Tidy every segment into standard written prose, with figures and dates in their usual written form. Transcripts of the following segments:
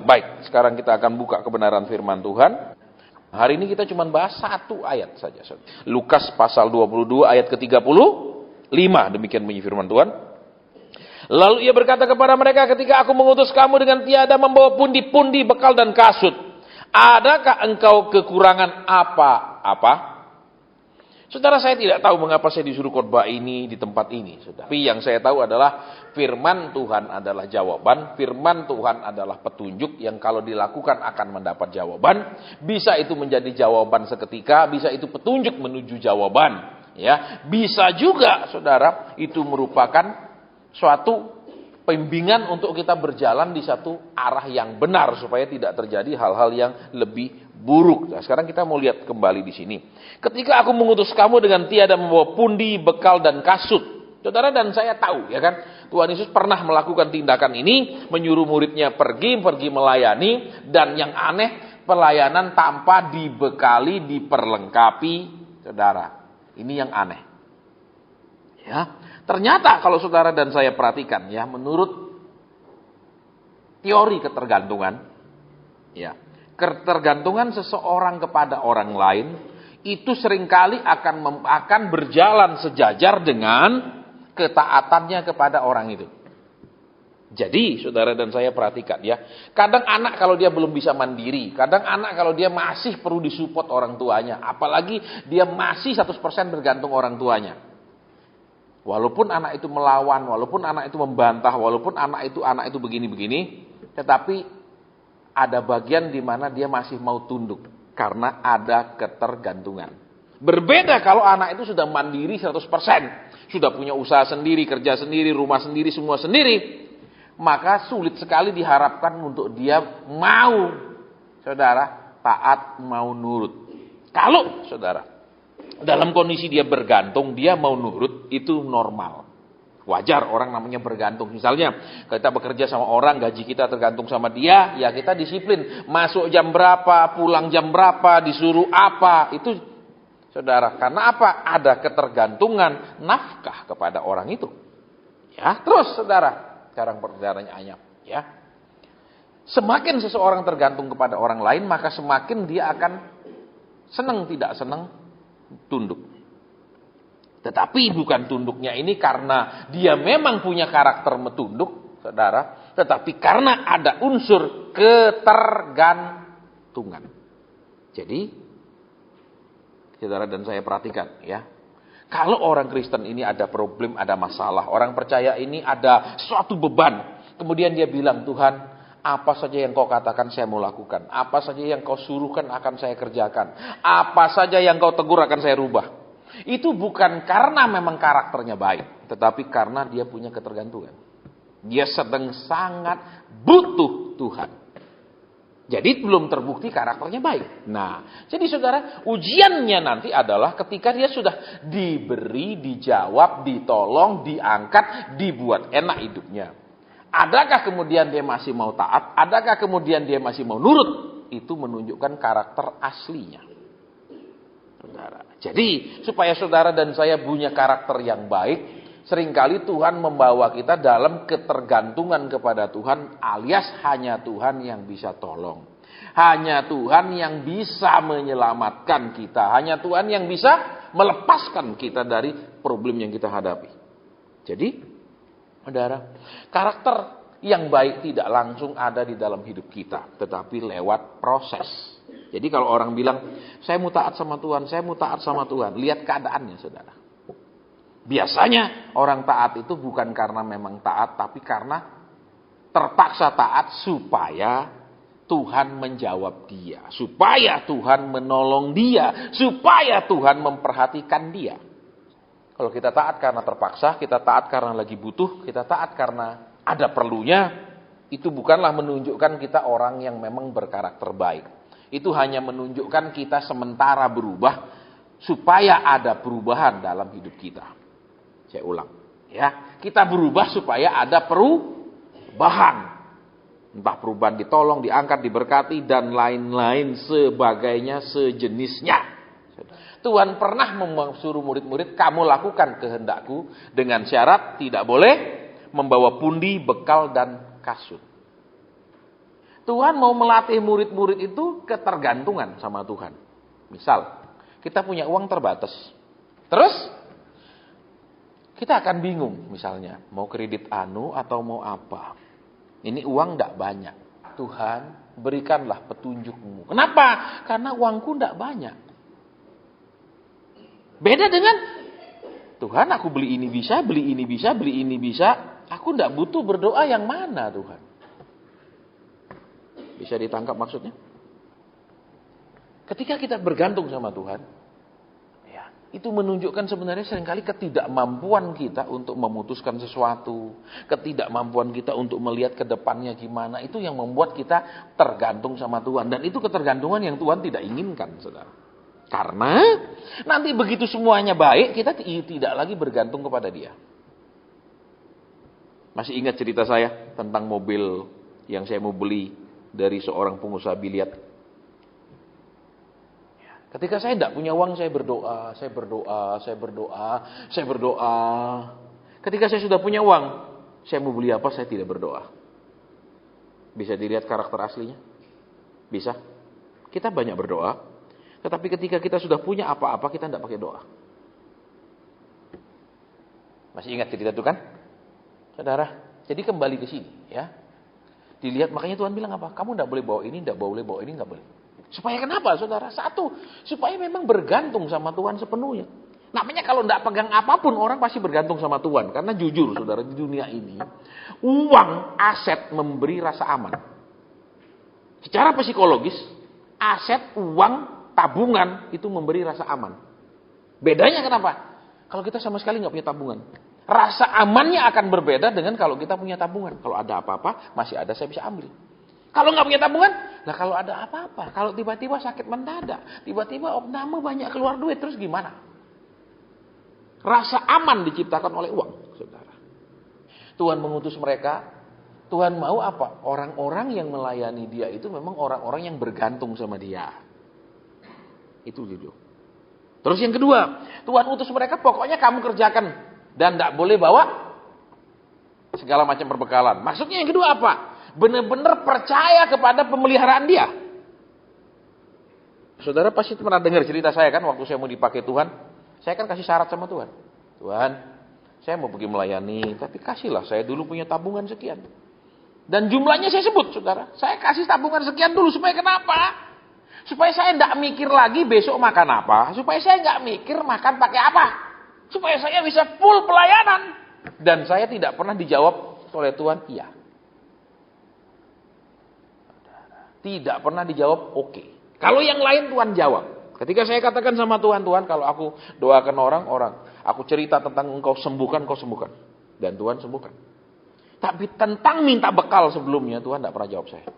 Baik, sekarang kita akan buka kebenaran firman Tuhan. Hari ini kita cuma bahas satu ayat saja. Lukas pasal 22 ayat ke-35. Demikian bunyi firman Tuhan. Lalu ia berkata kepada mereka, ketika aku mengutus kamu dengan tiada membawa pundi-pundi, bekal dan kasut, adakah engkau kekurangan apa-apa? Saudara, saya tidak tahu mengapa saya disuruh khotbah ini di tempat ini. Tapi yang saya tahu adalah firman Tuhan adalah jawaban. Firman Tuhan adalah petunjuk yang kalau dilakukan akan mendapat jawaban. Bisa itu menjadi jawaban seketika, bisa itu petunjuk menuju jawaban. Ya, bisa juga, saudara, itu merupakan suatu pembimbingan untuk kita berjalan di satu arah yang benar supaya tidak terjadi hal-hal yang lebih buruk. Nah, sekarang kita mau lihat kembali di sini. Ketika aku mengutus kamu dengan tiada membawa pundi, bekal dan kasut. Saudara dan saya tahu, ya kan? Tuhan Yesus pernah melakukan tindakan ini, menyuruh muridnya pergi melayani, dan yang aneh, pelayanan tanpa dibekali, diperlengkapi, saudara. Ini yang aneh. Ya, ternyata kalau saudara dan saya perhatikan, ya, menurut teori ketergantungan, ya, ketergantungan seseorang kepada orang lain itu seringkali akan berjalan sejajar dengan ketaatannya kepada orang itu. Jadi, saudara dan saya perhatikan, ya, kadang anak kalau dia belum bisa mandiri, kadang anak kalau dia masih perlu disupport orang tuanya, apalagi dia masih 100% bergantung orang tuanya. Walaupun anak itu melawan, walaupun anak itu membantah, walaupun anak itu begini-begini, tetapi ada bagian di mana dia masih mau tunduk karena ada ketergantungan. Berbeda kalau anak itu sudah mandiri 100%, sudah punya usaha sendiri, kerja sendiri, rumah sendiri, semua sendiri, maka sulit sekali diharapkan untuk dia mau, saudara, taat, mau nurut. Kalau, saudara, dalam kondisi dia bergantung, dia mau nurut, itu normal. Wajar orang namanya bergantung. Misalnya kita bekerja sama orang, gaji kita tergantung sama dia, ya kita disiplin. Masuk jam berapa, pulang jam berapa, disuruh apa. Itu, saudara, karena apa? Ada ketergantungan nafkah kepada orang itu. Ya, terus saudara, sekarang perbedaannya anyap. Ya, semakin seseorang tergantung kepada orang lain, maka semakin dia akan senang tidak senang tunduk. Tetapi bukan tunduknya ini karena dia memang punya karakter tunduk, saudara, tetapi karena ada unsur ketergantungan. Jadi, saudara dan saya perhatikan, ya, kalau orang Kristen ini ada problem, ada masalah, orang percaya ini ada suatu beban, kemudian dia bilang, Tuhan, apa saja yang kau katakan saya mau lakukan, apa saja yang kau suruhkan akan saya kerjakan, apa saja yang kau tegur akan saya rubah. Itu bukan karena memang karakternya baik, tetapi karena dia punya ketergantungan. Dia sedang sangat butuh Tuhan. Jadi belum terbukti karakternya baik. Nah, jadi saudara, ujiannya nanti adalah ketika dia sudah diberi, dijawab, ditolong, diangkat, dibuat enak hidupnya. Adakah kemudian dia masih mau taat? Adakah kemudian dia masih mau nurut? Itu menunjukkan karakter aslinya. Saudara. Jadi, supaya saudara dan saya punya karakter yang baik, seringkali Tuhan membawa kita dalam ketergantungan kepada Tuhan, alias hanya Tuhan yang bisa tolong. Hanya Tuhan yang bisa menyelamatkan kita. Hanya Tuhan yang bisa melepaskan kita dari problem yang kita hadapi. Jadi, saudara, karakter yang baik tidak langsung ada di dalam hidup kita, tetapi lewat proses. Jadi kalau orang bilang, saya mau taat sama Tuhan, saya mau taat sama Tuhan. Lihat keadaannya, saudara. Biasanya orang taat itu bukan karena memang taat, tapi karena terpaksa taat supaya Tuhan menjawab dia. Supaya Tuhan menolong dia. Supaya Tuhan memperhatikan dia. Kalau kita taat karena terpaksa, kita taat karena lagi butuh, kita taat karena ada perlunya, itu bukanlah menunjukkan kita orang yang memang berkarakter baik. Itu hanya menunjukkan kita sementara berubah supaya ada perubahan dalam hidup kita. Saya ulang, ya, kita berubah supaya ada perubahan. Entah perubahan ditolong, diangkat, diberkati dan lain-lain sebagainya sejenisnya. Tuhan pernah mensuruh murid-murid, kamu lakukan kehendakku dengan syarat tidak boleh membawa pundi, bekal dan kasut. Tuhan mau melatih murid-murid itu ketergantungan sama Tuhan. Misal, kita punya uang terbatas. Terus, kita akan bingung misalnya, mau kredit atau mau apa. Ini uang tidak banyak. Tuhan, berikanlah petunjuk-Mu. Kenapa? Karena uangku tidak banyak. Beda dengan, Tuhan aku beli ini bisa, beli ini bisa, beli ini bisa. Aku tidak butuh berdoa yang mana Tuhan. Bisa ditangkap maksudnya? Ketika kita bergantung sama Tuhan, ya, itu menunjukkan sebenarnya seringkali ketidakmampuan kita untuk memutuskan sesuatu, ketidakmampuan kita untuk melihat ke depannya gimana, itu yang membuat kita tergantung sama Tuhan. Dan itu ketergantungan yang Tuhan tidak inginkan, saudara. Karena nanti begitu semuanya baik, kita tidak lagi bergantung kepada Dia. Masih ingat cerita saya tentang mobil yang saya mau beli dari seorang pengusaha biliar. Ketika saya tidak punya uang, saya berdoa. Ketika saya sudah punya uang, saya mau beli apa, saya tidak berdoa. Bisa dilihat karakter aslinya? Bisa. Kita banyak berdoa, tetapi ketika kita sudah punya apa-apa, kita tidak pakai doa. Masih ingat cerita itu kan? Saudara, jadi kembali ke sini ya. Dilihat, makanya Tuhan bilang apa? Kamu tidak boleh bawa ini, tidak boleh bawa ini, tidak boleh. Supaya kenapa, saudara? Satu, supaya memang bergantung sama Tuhan sepenuhnya. Namanya kalau tidak pegang apapun, orang pasti bergantung sama Tuhan. Karena jujur, saudara, di dunia ini, uang, aset memberi rasa aman. Secara psikologis, aset, uang, tabungan, itu memberi rasa aman. Bedanya kenapa? Kalau kita sama sekali nggak punya tabungan. Rasa amannya akan berbeda dengan kalau kita punya tabungan. Kalau ada apa-apa, masih ada, saya bisa ambil. Kalau nggak punya tabungan, nah kalau ada apa-apa, kalau tiba-tiba sakit mendadak, tiba-tiba opname banyak keluar duit, terus gimana? Rasa aman diciptakan oleh uang, saudara. Tuhan mengutus mereka, Tuhan mau apa? Orang-orang yang melayani Dia itu memang orang-orang yang bergantung sama Dia. Itu jujur. Terus yang kedua, Tuhan utus mereka, pokoknya kamu kerjakan. Dan tidak boleh bawa segala macam perbekalan. Maksudnya yang kedua apa? Benar-benar percaya kepada pemeliharaan Dia. Saudara pasti pernah dengar cerita saya kan, waktu saya mau dipakai Tuhan, saya kan kasih syarat sama Tuhan. Tuhan, saya mau pergi melayani, tapi kasihlah saya dulu punya tabungan sekian. Dan jumlahnya saya sebut, saudara. Saya kasih tabungan sekian dulu, supaya kenapa? Supaya saya tidak mikir lagi besok makan apa. Supaya saya nggak mikir makan pakai apa. Supaya saya bisa full pelayanan. Dan saya tidak pernah dijawab oleh Tuhan, iya. Tidak pernah dijawab, oke. Kalau yang lain Tuhan jawab. Ketika saya katakan sama Tuhan, Tuhan kalau aku doakan orang, aku cerita tentang Engkau sembuhkan, Engkau sembuhkan. Dan Tuhan sembuhkan. Tapi tentang minta bekal sebelumnya, Tuhan tidak pernah jawab saya.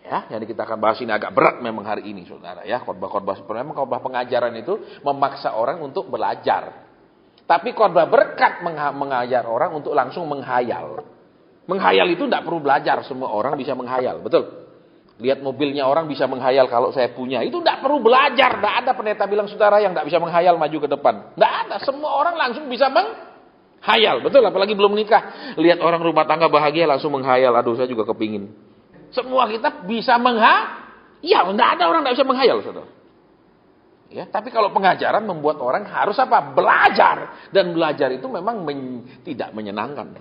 Ya, jadi kita akan bahas ini agak berat memang hari ini, saudara. Ya, khotbah-khotbah memang khotbah pengajaran itu memaksa orang untuk belajar. Tapi khotbah berkat mengajar orang untuk langsung menghayal. Menghayal itu tidak perlu belajar, semua orang bisa menghayal, betul? Lihat mobilnya orang bisa menghayal kalau saya punya, itu tidak perlu belajar. Tidak ada pendeta bilang saudara yang tidak bisa menghayal maju ke depan. Tidak ada, semua orang langsung bisa menghayal, betul? Apalagi belum nikah, lihat orang rumah tangga bahagia langsung menghayal. Aduh, saya juga kepingin. Semua kita bisa menghayal. Ya, tidak ada orang tidak bisa menghayal, saudara. Ya, tapi kalau pengajaran membuat orang harus apa? Belajar. Dan belajar itu memang tidak menyenangkan.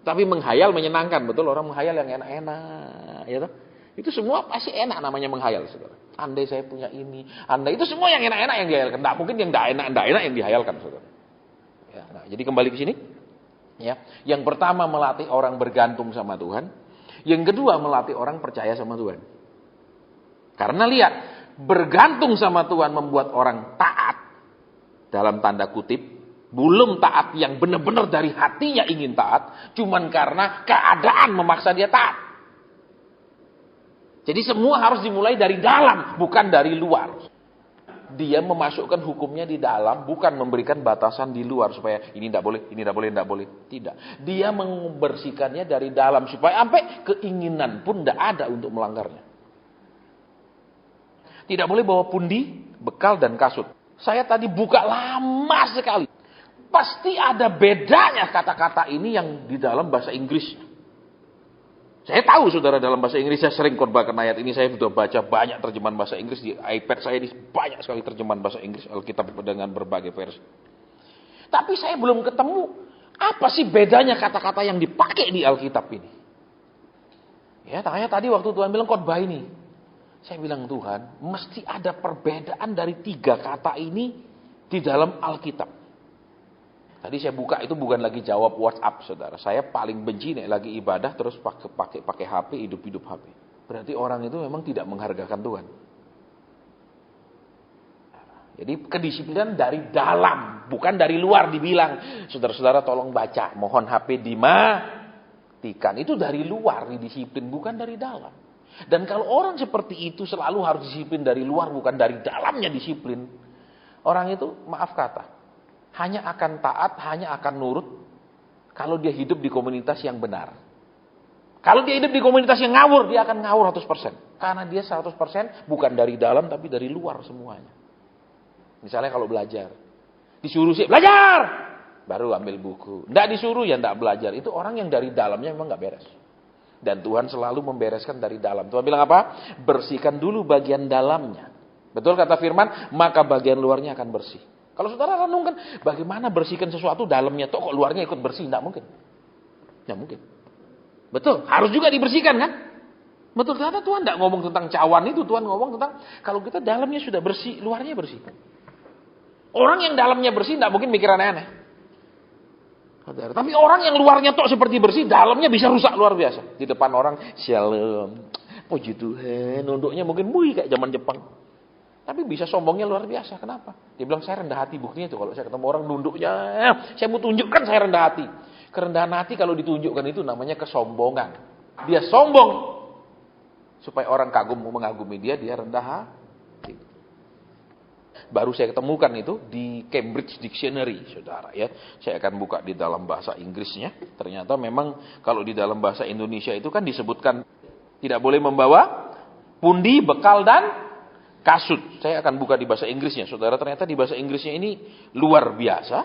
Tapi menghayal menyenangkan, betul? Orang menghayal yang enak-enak, ya toh? Itu semua pasti enak namanya menghayal, saudara. Andai saya punya ini, andai itu semua yang enak-enak yang dihayalkan. Tidak mungkin yang tidak enak yang dihayalkan, saudara. Ya, nah, jadi kembali ke sini. Ya, yang pertama melatih orang bergantung sama Tuhan. Yang kedua melatih orang percaya sama Tuhan. Karena lihat, bergantung sama Tuhan membuat orang taat. Dalam tanda kutip, belum taat yang benar-benar dari hatinya ingin taat. Cuman karena keadaan memaksa dia taat. Jadi semua harus dimulai dari dalam, bukan dari luar. Dia memasukkan hukumnya di dalam, bukan memberikan batasan di luar supaya ini tidak boleh, ini tidak boleh, tidak boleh. Tidak. Dia membersihkannya dari dalam supaya sampai keinginan pun tidak ada untuk melanggarnya. Tidak boleh bawa pundi, bekal dan kasut. Saya tadi buka lama sekali. Pasti ada bedanya kata-kata ini yang di dalam bahasa Inggris. Saya tahu saudara dalam bahasa Inggris, saya sering khotbahkan ayat ini, saya sudah baca banyak terjemahan bahasa Inggris, di iPad saya ini banyak sekali terjemahan bahasa Inggris Alkitab dengan berbagai versi. Tapi saya belum ketemu, apa sih bedanya kata-kata yang dipakai di Alkitab ini. Ya, makanya tadi waktu Tuhan bilang khotbah ini, saya bilang Tuhan, mesti ada perbedaan dari 3 kata ini di dalam Alkitab. Tadi saya buka itu bukan lagi jawab WhatsApp, saudara. Saya paling benci nih lagi ibadah terus pakai HP, hidup HP. Berarti orang itu memang tidak menghargakan Tuhan. Jadi kedisiplinan dari dalam, bukan dari luar dibilang. Saudara-saudara tolong baca, mohon HP dimatikan. Itu dari luar disiplin, bukan dari dalam. Dan kalau orang seperti itu selalu harus disiplin dari luar, bukan dari dalamnya disiplin. Orang itu, maaf kata, hanya akan taat, hanya akan nurut kalau dia hidup di komunitas yang benar. Kalau dia hidup di komunitas yang ngawur, dia akan ngawur 100%. Karena dia 100% bukan dari dalam, tapi dari luar semuanya. Misalnya kalau belajar, disuruh sih belajar, baru ambil buku. Nggak disuruh ya nggak belajar. Itu orang yang dari dalamnya memang nggak beres. Dan Tuhan selalu membereskan dari dalam. Tuhan bilang apa? Bersihkan dulu bagian dalamnya. Betul kata firman, maka bagian luarnya akan bersih. Kalau saudara renungkan, bagaimana bersihkan sesuatu dalamnya, kok luarnya ikut bersih? Tidak mungkin. Tidak mungkin. Betul, harus juga dibersihkan kan? Betul, ternyata Tuhan tidak ngomong tentang cawan itu. Tuhan ngomong tentang, kalau kita dalamnya sudah bersih, luarnya bersih. Orang yang dalamnya bersih, tidak mungkin mikir aneh-aneh. Tapi orang yang luarnya tok seperti bersih, dalamnya bisa rusak luar biasa. Di depan orang, shalom, puji Tuhan, nunduknya mungkin kayak zaman Jepang. Tapi bisa sombongnya luar biasa. Kenapa? Dia bilang saya rendah hati. Buktinya itu kalau saya ketemu orang nunduknya, saya mau tunjukkan saya rendah hati. Kerendahan hati kalau ditunjukkan itu namanya kesombongan. Dia sombong supaya orang kagum mengagumi dia rendah hati. Baru saya ketemukan itu di Cambridge Dictionary, saudara ya. Saya akan buka di dalam bahasa Inggrisnya. Ternyata memang kalau di dalam bahasa Indonesia itu kan disebutkan tidak boleh membawa pundi, bekal dan kasut. Saya akan buka di bahasa Inggrisnya. Saudara, ternyata di bahasa Inggrisnya ini luar biasa.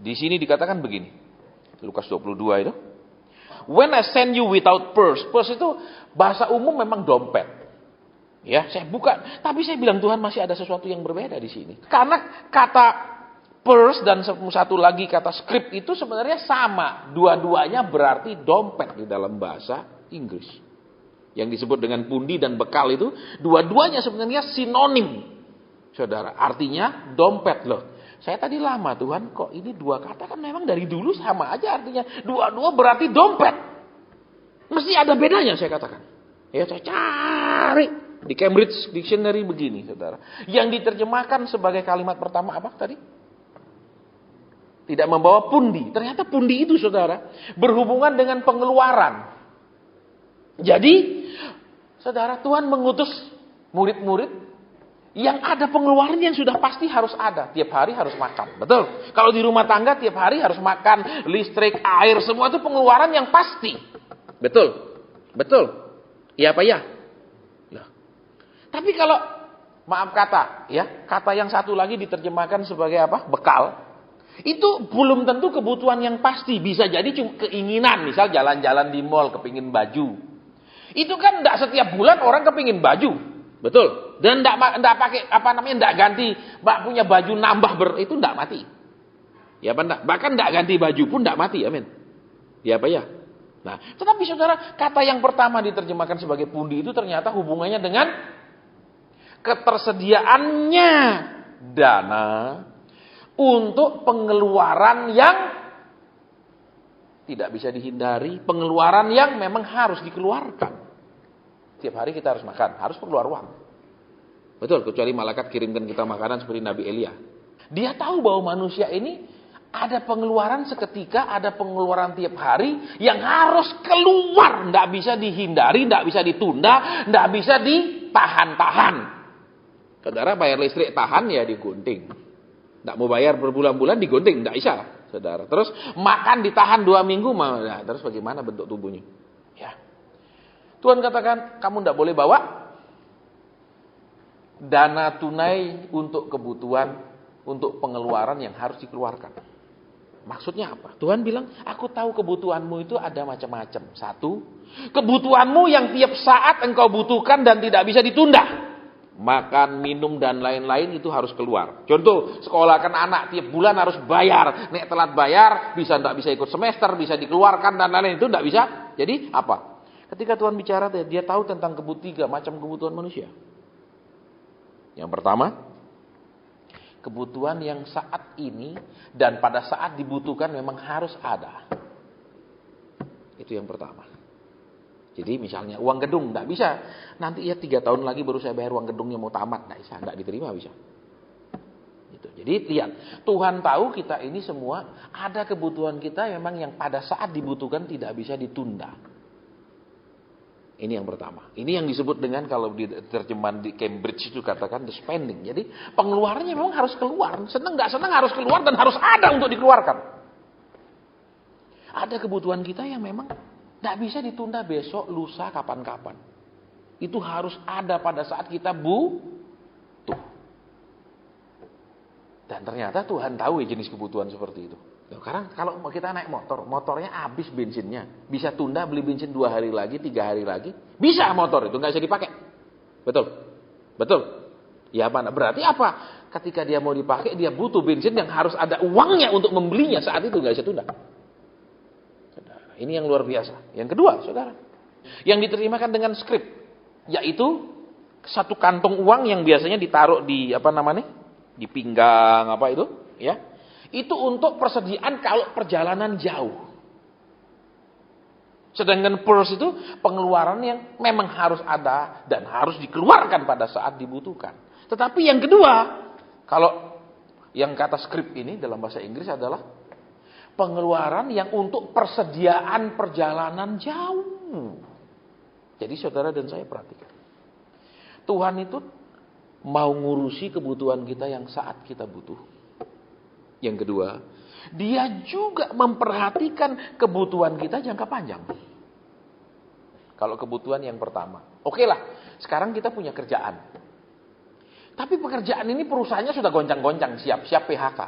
Di sini dikatakan begini. Lukas 22 itu. When I send you without purse. Purse itu bahasa umum memang dompet. Ya, saya buka. Tapi saya bilang Tuhan masih ada sesuatu yang berbeda di sini. Karena kata purse dan satu lagi kata script itu sebenarnya sama. Dua-duanya berarti dompet di dalam bahasa Inggris. Yang disebut dengan pundi dan bekal itu, dua-duanya sebenarnya sinonim. Saudara, artinya dompet loh. Saya tadi lama, Tuhan kok ini 2 kata kan memang dari dulu sama aja artinya. Dua-dua berarti dompet. Mesti ada bedanya saya katakan. Ya saya cari di Cambridge Dictionary begini, saudara. Yang diterjemahkan sebagai kalimat pertama apa tadi? Tidak membawa pundi. Ternyata pundi itu, saudara, berhubungan dengan pengeluaran. Jadi, saudara, Tuhan mengutus murid-murid yang ada pengeluaran yang sudah pasti harus ada. Tiap hari harus makan. Betul. Kalau di rumah tangga tiap hari harus makan, listrik, air, semua itu pengeluaran yang pasti. Betul. Betul. Iya apa ya? Loh. Tapi kalau, maaf kata, ya, kata yang satu lagi diterjemahkan sebagai apa? Bekal. Itu belum tentu kebutuhan yang pasti. Bisa jadi cuma keinginan. Misal jalan-jalan di mall, kepingin baju. Itu kan tidak setiap bulan orang kepingin baju. Betul. Dan tidak pakai tidak ganti, punya baju nambah itu tidak mati. Ya apa enggak? Bahkan tidak ganti baju pun tidak mati, amin. Ya apa ya? Nah, tetapi saudara, kata yang pertama diterjemahkan sebagai pundi itu ternyata hubungannya dengan ketersediaannya dana untuk pengeluaran yang tidak bisa dihindari, pengeluaran yang memang harus dikeluarkan. Tiap hari kita harus makan, harus keluar uang. Betul, kecuali malaikat kirimkan kita makanan seperti Nabi Elia. Dia tahu bahwa manusia ini ada pengeluaran seketika, ada pengeluaran tiap hari yang harus keluar. Tidak bisa dihindari, tidak bisa ditunda, tidak bisa ditahan-tahan. Saudara bayar listrik tahan ya digunting. Tidak mau bayar berbulan-bulan digunting, tidak bisa. Saudara, terus makan ditahan 2 minggu, nah, terus bagaimana bentuk tubuhnya? Ya, Tuhan katakan kamu tidak boleh bawa dana tunai untuk kebutuhan, untuk pengeluaran yang harus dikeluarkan. Maksudnya apa? Tuhan bilang, aku tahu kebutuhanmu itu ada macam-macam. Satu, kebutuhanmu yang tiap saat engkau butuhkan dan tidak bisa ditunda. Makan, minum, dan lain-lain itu harus keluar. Contoh, sekolahkan anak tiap bulan harus bayar. Nek telat bayar, tidak bisa ikut semester, bisa dikeluarkan, dan lain-lain. Itu tidak bisa. Jadi apa? Ketika Tuhan bicara, dia tahu tentang tiga macam kebutuhan manusia. Yang pertama, kebutuhan yang saat ini dan pada saat dibutuhkan memang harus ada. Itu yang pertama. Jadi misalnya uang gedung, tidak bisa. Nanti 3 tahun lagi baru saya bayar uang gedungnya mau tamat. Tidak bisa, tidak diterima bisa. Gitu. Jadi lihat, Tuhan tahu kita ini semua ada kebutuhan kita memang yang pada saat dibutuhkan tidak bisa ditunda. Ini yang pertama. Ini yang disebut dengan kalau di terjemahan di Cambridge itu katakan the spending. Jadi pengeluarannya memang harus keluar. Senang nggak senang harus keluar dan harus ada untuk dikeluarkan. Ada kebutuhan kita yang memang tidak bisa ditunda besok, lusa, kapan-kapan. Itu harus ada pada saat kita butuh. Dan ternyata Tuhan tahu jenis kebutuhan seperti itu. Sekarang kalau kita naik motor, motornya habis bensinnya. Bisa tunda beli bensin 2 hari lagi, 3 hari lagi. Bisa motor itu, nggak bisa dipakai. Betul? Betul? Ya apa? Berarti apa? Ketika dia mau dipakai, dia butuh bensin yang harus ada uangnya untuk membelinya saat itu, nggak bisa tunda. Ini yang luar biasa. Yang kedua, saudara, yang diterimakan dengan skrip, yaitu satu kantong uang yang biasanya ditaruh di di pinggang ya. Itu untuk persediaan kalau perjalanan jauh. Sedangkan purse itu pengeluaran yang memang harus ada dan harus dikeluarkan pada saat dibutuhkan. Tetapi yang kedua, kalau yang kata skrip ini dalam bahasa Inggris adalah pengeluaran yang untuk persediaan perjalanan jauh. Jadi saudara dan saya perhatikan. Tuhan itu mau ngurusi kebutuhan kita yang saat kita butuh. Yang kedua, dia juga memperhatikan kebutuhan kita jangka panjang. Kalau kebutuhan yang pertama. Oke lah, sekarang kita punya kerjaan. Tapi pekerjaan ini perusahaannya sudah goncang-goncang, siap-siap PHK.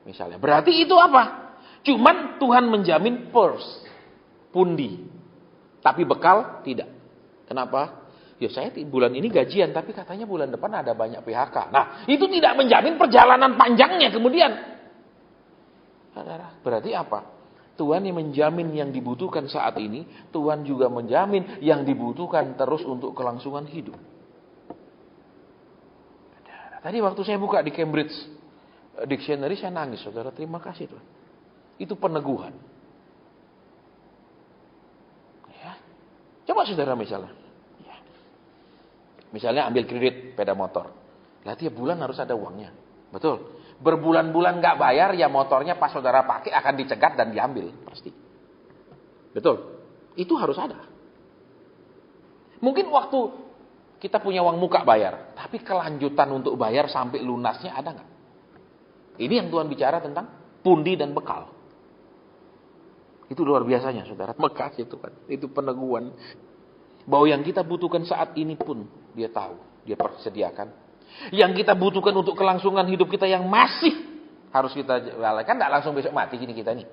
Misalnya, berarti itu apa? Cuman Tuhan menjamin purse, pundi. Tapi bekal tidak. Kenapa? Ya saya bulan ini gajian, tapi katanya bulan depan ada banyak PHK. Nah, itu tidak menjamin perjalanan panjangnya kemudian. Saudara, berarti apa? Tuhan yang menjamin yang dibutuhkan saat ini, Tuhan juga menjamin yang dibutuhkan terus untuk kelangsungan hidup. Tadi waktu saya buka di Cambridge Dictionary saya nangis, saudara. Terima kasih Tuhan. Itu peneguhan. Ya. Coba saudara misalnya. Ya. Misalnya ambil kredit sepeda motor. Lah tiap bulan harus ada uangnya. Betul. Berbulan-bulan nggak bayar, ya motornya pas saudara pakai akan dicegat dan diambil. Pasti. Betul. Itu harus ada. Mungkin waktu kita punya uang muka bayar. Tapi kelanjutan untuk bayar sampai lunasnya ada nggak? Ini yang Tuhan bicara tentang pundi dan bekal. Itu luar biasanya, saudara. Makasih Tuhan. Itu peneguhan. Bahwa yang kita butuhkan saat ini pun dia tahu. Dia persediakan. Yang kita butuhkan untuk kelangsungan hidup kita yang masih harus kita lalaikan. Tidak langsung besok mati gini kita nih.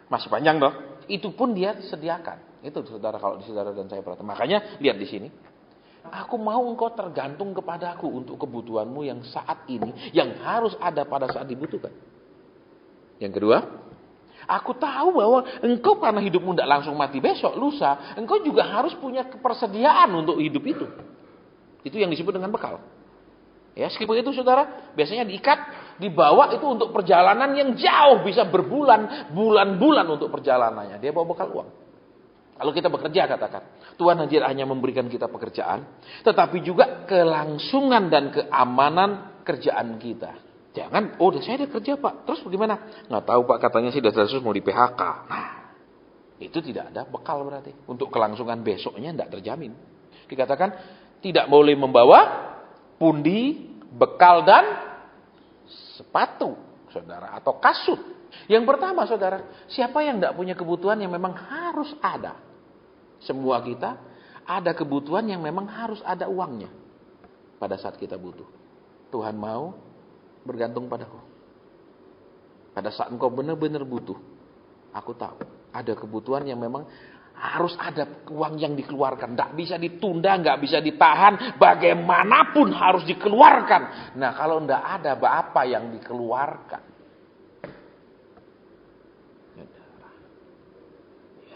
Masih panjang dong. Itu pun dia sediakan. Itu saudara, kalau saudara dan saya perhatikan. Makanya lihat di sini. Aku mau engkau tergantung kepadaku untuk kebutuhanmu yang saat ini, yang harus ada pada saat dibutuhkan. Yang kedua, aku tahu bahwa engkau karena hidupmu tidak langsung mati besok, lusa, engkau juga harus punya kepersediaan untuk hidup itu. Itu yang disebut dengan bekal. Ya, skrip itu saudara, biasanya diikat, dibawa itu untuk perjalanan yang jauh, bisa bulan-bulan untuk perjalanannya. Dia bawa bekal uang. Kalau kita bekerja katakan, Tuhan hanya memberikan kita pekerjaan, tetapi juga kelangsungan dan keamanan kerjaan kita. Jangan, saya ada kerja Pak, terus bagaimana? Nggak tahu Pak, katanya sih dasar mau di PHK. Nah, itu tidak ada bekal berarti. Untuk kelangsungan besoknya tidak terjamin. Dikatakan, tidak boleh membawa pundi, bekal dan sepatu, saudara, atau kasut. Yang pertama, saudara, siapa yang tidak punya kebutuhan yang memang harus ada? Semua kita ada kebutuhan yang memang harus ada uangnya pada saat kita butuh. Tuhan mau bergantung padaku. Pada saat engkau benar-benar butuh, aku tahu ada kebutuhan yang memang harus ada uang yang dikeluarkan. Tidak bisa ditunda, nggak bisa ditahan. Bagaimanapun harus dikeluarkan. Nah kalau tidak ada, apa yang dikeluarkan?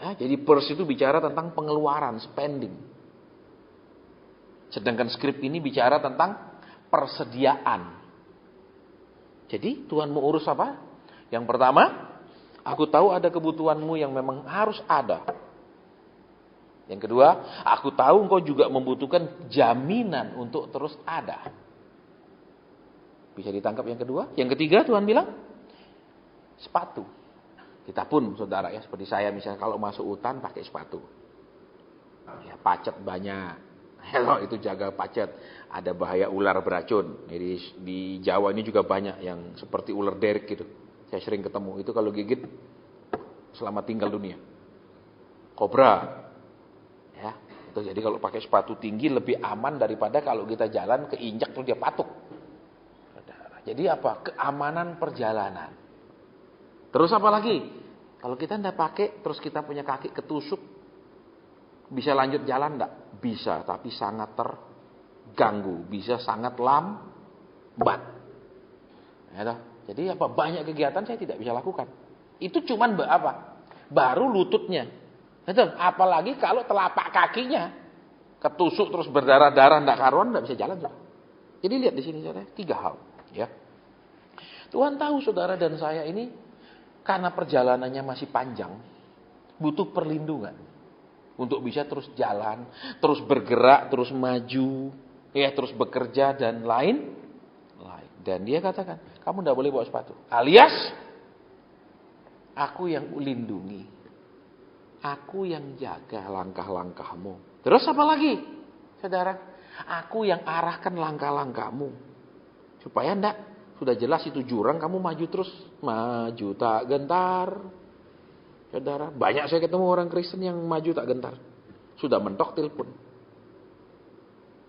Ya, jadi pers itu bicara tentang pengeluaran, spending. Sedangkan skrip ini bicara tentang persediaan. Jadi Tuhan mau urus apa? Yang pertama, aku tahu ada kebutuhanmu yang memang harus ada. Yang kedua, aku tahu engkau juga membutuhkan jaminan untuk terus ada. Bisa ditangkap yang kedua? Yang ketiga Tuhan bilang, sepatu. Kita pun saudara ya, seperti saya misalnya kalau masuk hutan pakai sepatu. Ya, pacet banyak. Kalau itu jaga pacet, ada bahaya ular beracun. Jadi di Jawa ini juga banyak yang seperti ular derek gitu. Saya sering ketemu. Itu kalau gigit selamat tinggal dunia. Kobra. Ya, itu jadi kalau pakai sepatu tinggi lebih aman daripada kalau kita jalan keinjak terus dia patuk. Jadi apa? Keamanan perjalanan. Terus apa lagi? Kalau kita tidak pakai, terus kita punya kaki ketusuk, bisa lanjut jalan enggak? Bisa, tapi sangat terganggu. Bisa sangat lambat. Ya, jadi apa? Banyak kegiatan saya tidak bisa lakukan. Itu cuman apa? Baru lututnya. Itu, apalagi kalau telapak kakinya ketusuk terus berdarah-darah enggak karuan, enggak bisa jalan. Jadi lihat di sini saudara, 3 hal. Ya. Tuhan tahu saudara dan saya ini karena perjalanannya masih panjang, butuh perlindungan untuk bisa terus jalan, terus bergerak, terus maju, ya terus bekerja dan lain. Dan dia katakan, kamu tidak boleh bawa sepatu. Alias, aku yang lindungi, aku yang jaga langkah-langkahmu. Terus apa lagi, saudara? Aku yang arahkan langkah-langkahmu. Supaya enggak, sudah jelas itu jurang, kamu maju terus. Maju tak gentar. Saudara, banyak saya ketemu orang Kristen yang maju tak gentar. Sudah mentok telepon.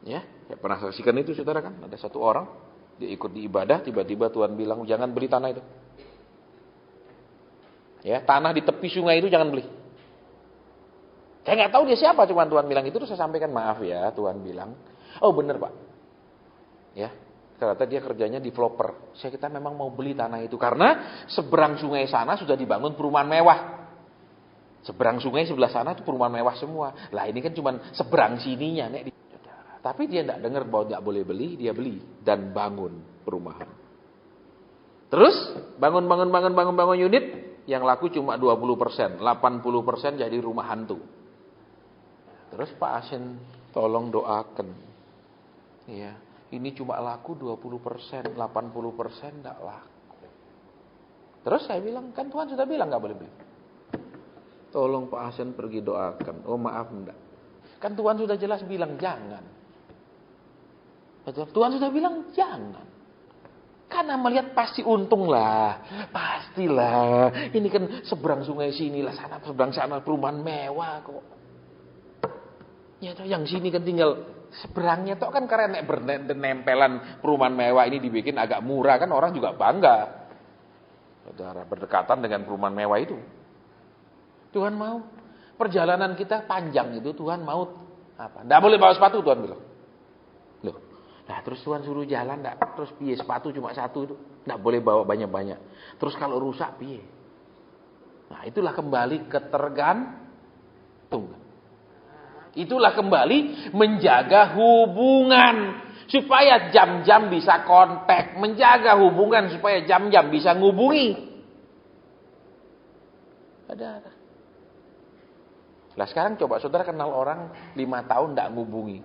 Ya, saya pernah saksikan itu saudara kan. Ada satu orang, dia ikut di ibadah, tiba-tiba Tuhan bilang, jangan beli tanah itu. Ya, tanah di tepi sungai itu jangan beli. Saya nggak tahu dia siapa, cuma Tuhan bilang itu, terus saya sampaikan, maaf ya, Tuhan bilang. Oh benar Pak. Ya, ternyata dia kerjanya developer. Kita memang mau beli tanah itu karena seberang sungai sana sudah dibangun perumahan mewah. Seberang sungai sebelah sana itu perumahan mewah semua. Lah ini kan cuma seberang sininya, Nek. Tapi dia tidak dengar bahwa tidak boleh beli, dia beli dan bangun perumahan. Terus bangun unit yang laku cuma 20%, 80% jadi rumah hantu. Terus Pak Asen tolong doakan. Ya. Ini cuma laku 20%, 80% tidak laku. Terus saya bilang, kan Tuhan sudah bilang nggak boleh beli. Tolong Pak Hasan pergi doakan. Oh maaf enggak. Kan Tuhan sudah jelas bilang jangan. Betul? Tuhan sudah bilang jangan. Karena melihat pasti untung lah. Pastilah. Ini kan seberang sungai sini lah, sana seberang sana perumahan mewah kok. Ya toh yang sini kan tinggal seberangnya toh kan karena bernempelan perumahan mewah ini dibikin agak murah kan orang juga bangga. Saudara berdekatan dengan perumahan mewah itu. Tuhan mau perjalanan kita panjang itu Tuhan mau apa? Enggak boleh bawa sepatu Tuhan bilang. Loh. Nah, terus Tuhan suruh jalan enggak? Terus piye sepatu cuma satu itu? Enggak boleh bawa banyak-banyak. Terus kalau rusak piye? Nah, itulah kembali ketergantungan. Itulah kembali menjaga hubungan supaya jam-jam bisa kontak, menjaga hubungan supaya jam-jam bisa ngubungi. Ada. Nah sekarang coba saudara kenal orang 5 tahun tidak ngubungi,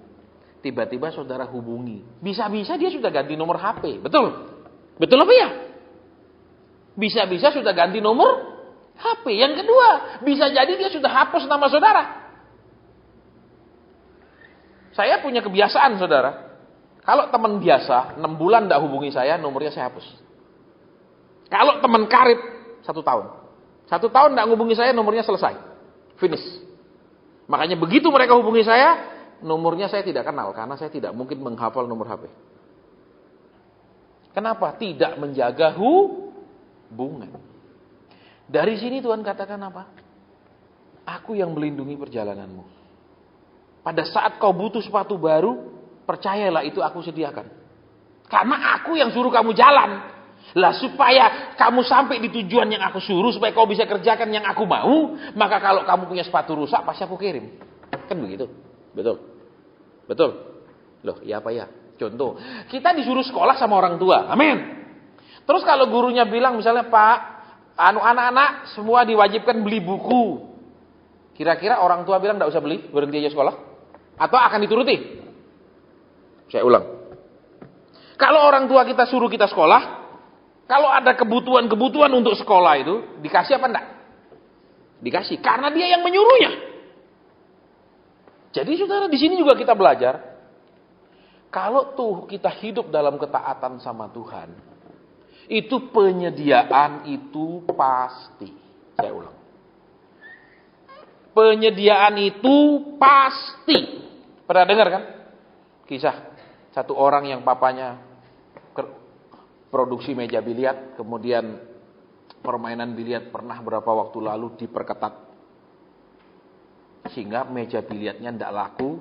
tiba-tiba saudara hubungi, bisa-bisa dia sudah ganti nomor HP, betul? Betul apa ya? Bisa-bisa sudah ganti nomor HP. Yang kedua, bisa jadi dia sudah hapus nama saudara. Saya punya kebiasaan saudara, kalau teman biasa 6 bulan tidak hubungi saya, nomornya saya hapus. Kalau teman karib 1 tahun, 1 tahun tidak hubungi saya, nomornya selesai, finish. Makanya begitu mereka hubungi saya, nomornya saya tidak kenal, karena saya tidak mungkin menghafal nomor HP. Kenapa? Tidak menjaga gabungan. Dari sini Tuhan katakan apa? Aku yang melindungi perjalananmu. Pada saat kau butuh sepatu baru, percayalah itu aku sediakan. Karena aku yang suruh kamu jalan. Lah supaya kamu sampai di tujuan yang aku suruh, supaya kau bisa kerjakan yang aku mau, maka kalau kamu punya sepatu rusak, pasti aku kirim. Kan begitu? Betul? Betul? Loh, ya apa ya? Contoh, kita disuruh sekolah sama orang tua. Amin. Terus kalau gurunya bilang misalnya, Pak, anak-anak semua diwajibkan beli buku. Kira-kira orang tua bilang tidak usah beli, berhenti aja sekolah? Atau akan dituruti? Saya ulang. Kalau orang tua kita suruh kita sekolah, kalau ada kebutuhan-kebutuhan untuk sekolah itu, dikasih apa enggak? Dikasih, karena dia yang menyuruhnya. Jadi saudara, di sini juga kita belajar, kalau tuh kita hidup dalam ketaatan sama Tuhan, itu penyediaan itu pasti. Saya ulang. Penyediaan itu pasti. Pernah dengar kan? Kisah satu orang yang papanya produksi meja biliar, kemudian permainan biliar pernah berapa waktu lalu diperketat. Sehingga meja biliarnya tidak laku,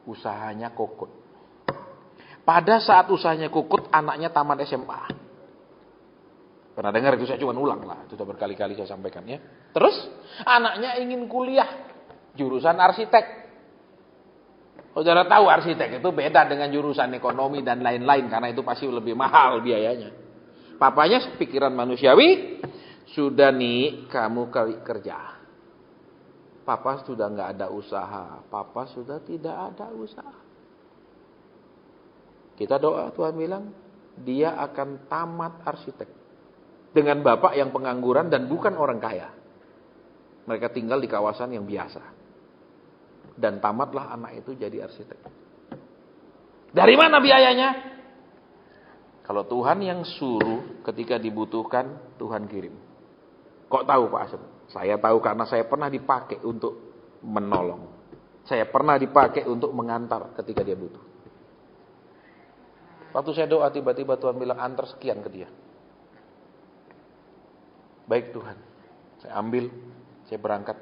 usahanya kokot. Pada saat usahanya kokot, anaknya tamat SMA. Pernah dengar itu, saya cuma ulang lah, itu sudah berkali-kali saya sampaikan ya. Terus anaknya ingin kuliah jurusan arsitek. Saudara tahu arsitek itu beda dengan jurusan ekonomi dan lain-lain, karena itu pasti lebih mahal biayanya. Papanya pikiran manusiawi, sudah nih kamu kerja. Papa sudah nggak ada usaha, papa sudah tidak ada usaha. Kita doa, Tuhan bilang dia akan tamat arsitek dengan bapak yang pengangguran dan bukan orang kaya. Mereka tinggal di kawasan yang biasa. Dan tamatlah anak itu jadi arsitek. Dari mana biayanya? Kalau Tuhan yang suruh, ketika dibutuhkan, Tuhan kirim. Kok tahu Pak Asep? Saya tahu karena saya pernah dipakai untuk menolong. Saya pernah dipakai untuk mengantar ketika dia butuh. Waktu saya doa, tiba-tiba Tuhan bilang, antar sekian ke dia. Baik Tuhan, saya ambil, saya berangkat.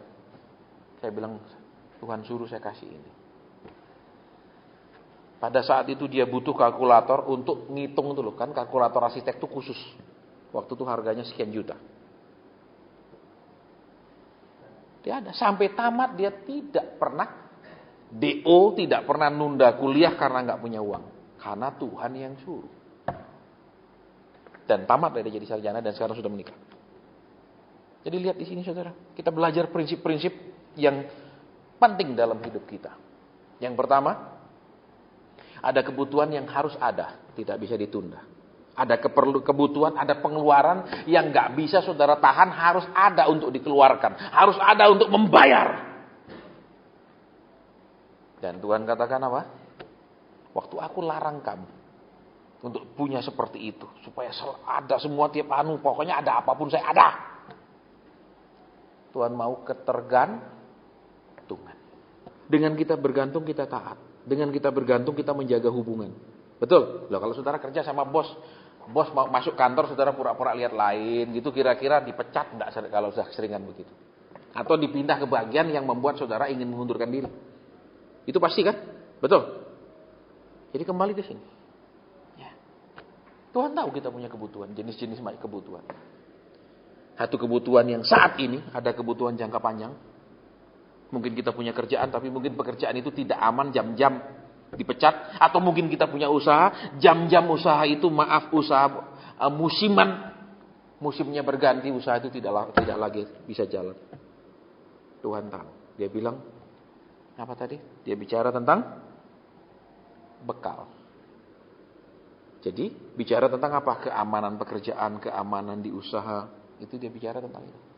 Saya bilang, Tuhan suruh saya kasih ini. Pada saat itu dia butuh kalkulator untuk ngitung itu loh. Kan kalkulator arsitek itu khusus. Waktu itu harganya sekian juta. Dia ada. Sampai tamat dia tidak pernah DO, tidak pernah nunda kuliah karena nggak punya uang. Karena Tuhan yang suruh. Dan tamat dia jadi sarjana dan sekarang sudah menikah. Jadi lihat di sini saudara. Kita belajar prinsip-prinsip yang penting dalam hidup kita. Yang pertama, ada kebutuhan yang harus ada, tidak bisa ditunda. Ada kebutuhan, ada pengeluaran yang nggak bisa saudara tahan, harus ada untuk dikeluarkan, harus ada untuk membayar. Dan Tuhan katakan apa? Waktu aku larang kamu untuk punya seperti itu, supaya ada semua tiap pokoknya ada apapun saya ada. Tuhan mau ketergantungan. Dengan kita bergantung kita taat. Dengan kita bergantung kita menjaga hubungan. Betul? Loh, kalau saudara kerja sama bos mau masuk kantor saudara pura-pura lihat lain gitu, kira-kira dipecat enggak kalau sudah seringan begitu? Atau dipindah ke bagian yang membuat saudara ingin mengundurkan diri? Itu pasti kan? Betul? Jadi kembali ke sini. Ya. Tuhan tahu kita punya kebutuhan, jenis-jenis kebutuhan. Satu kebutuhan yang saat ini, ada kebutuhan jangka panjang. Mungkin kita punya kerjaan, tapi mungkin pekerjaan itu tidak aman, jam-jam dipecat. Atau mungkin kita punya usaha, jam-jam usaha itu usaha musiman. Musimnya berganti, usaha itu tidak lagi bisa jalan. Tuhan tahu. Dia bilang, apa tadi? Dia bicara tentang bekal. Jadi, bicara tentang apa? Keamanan pekerjaan, keamanan di usaha. Itu dia bicara tentang itu.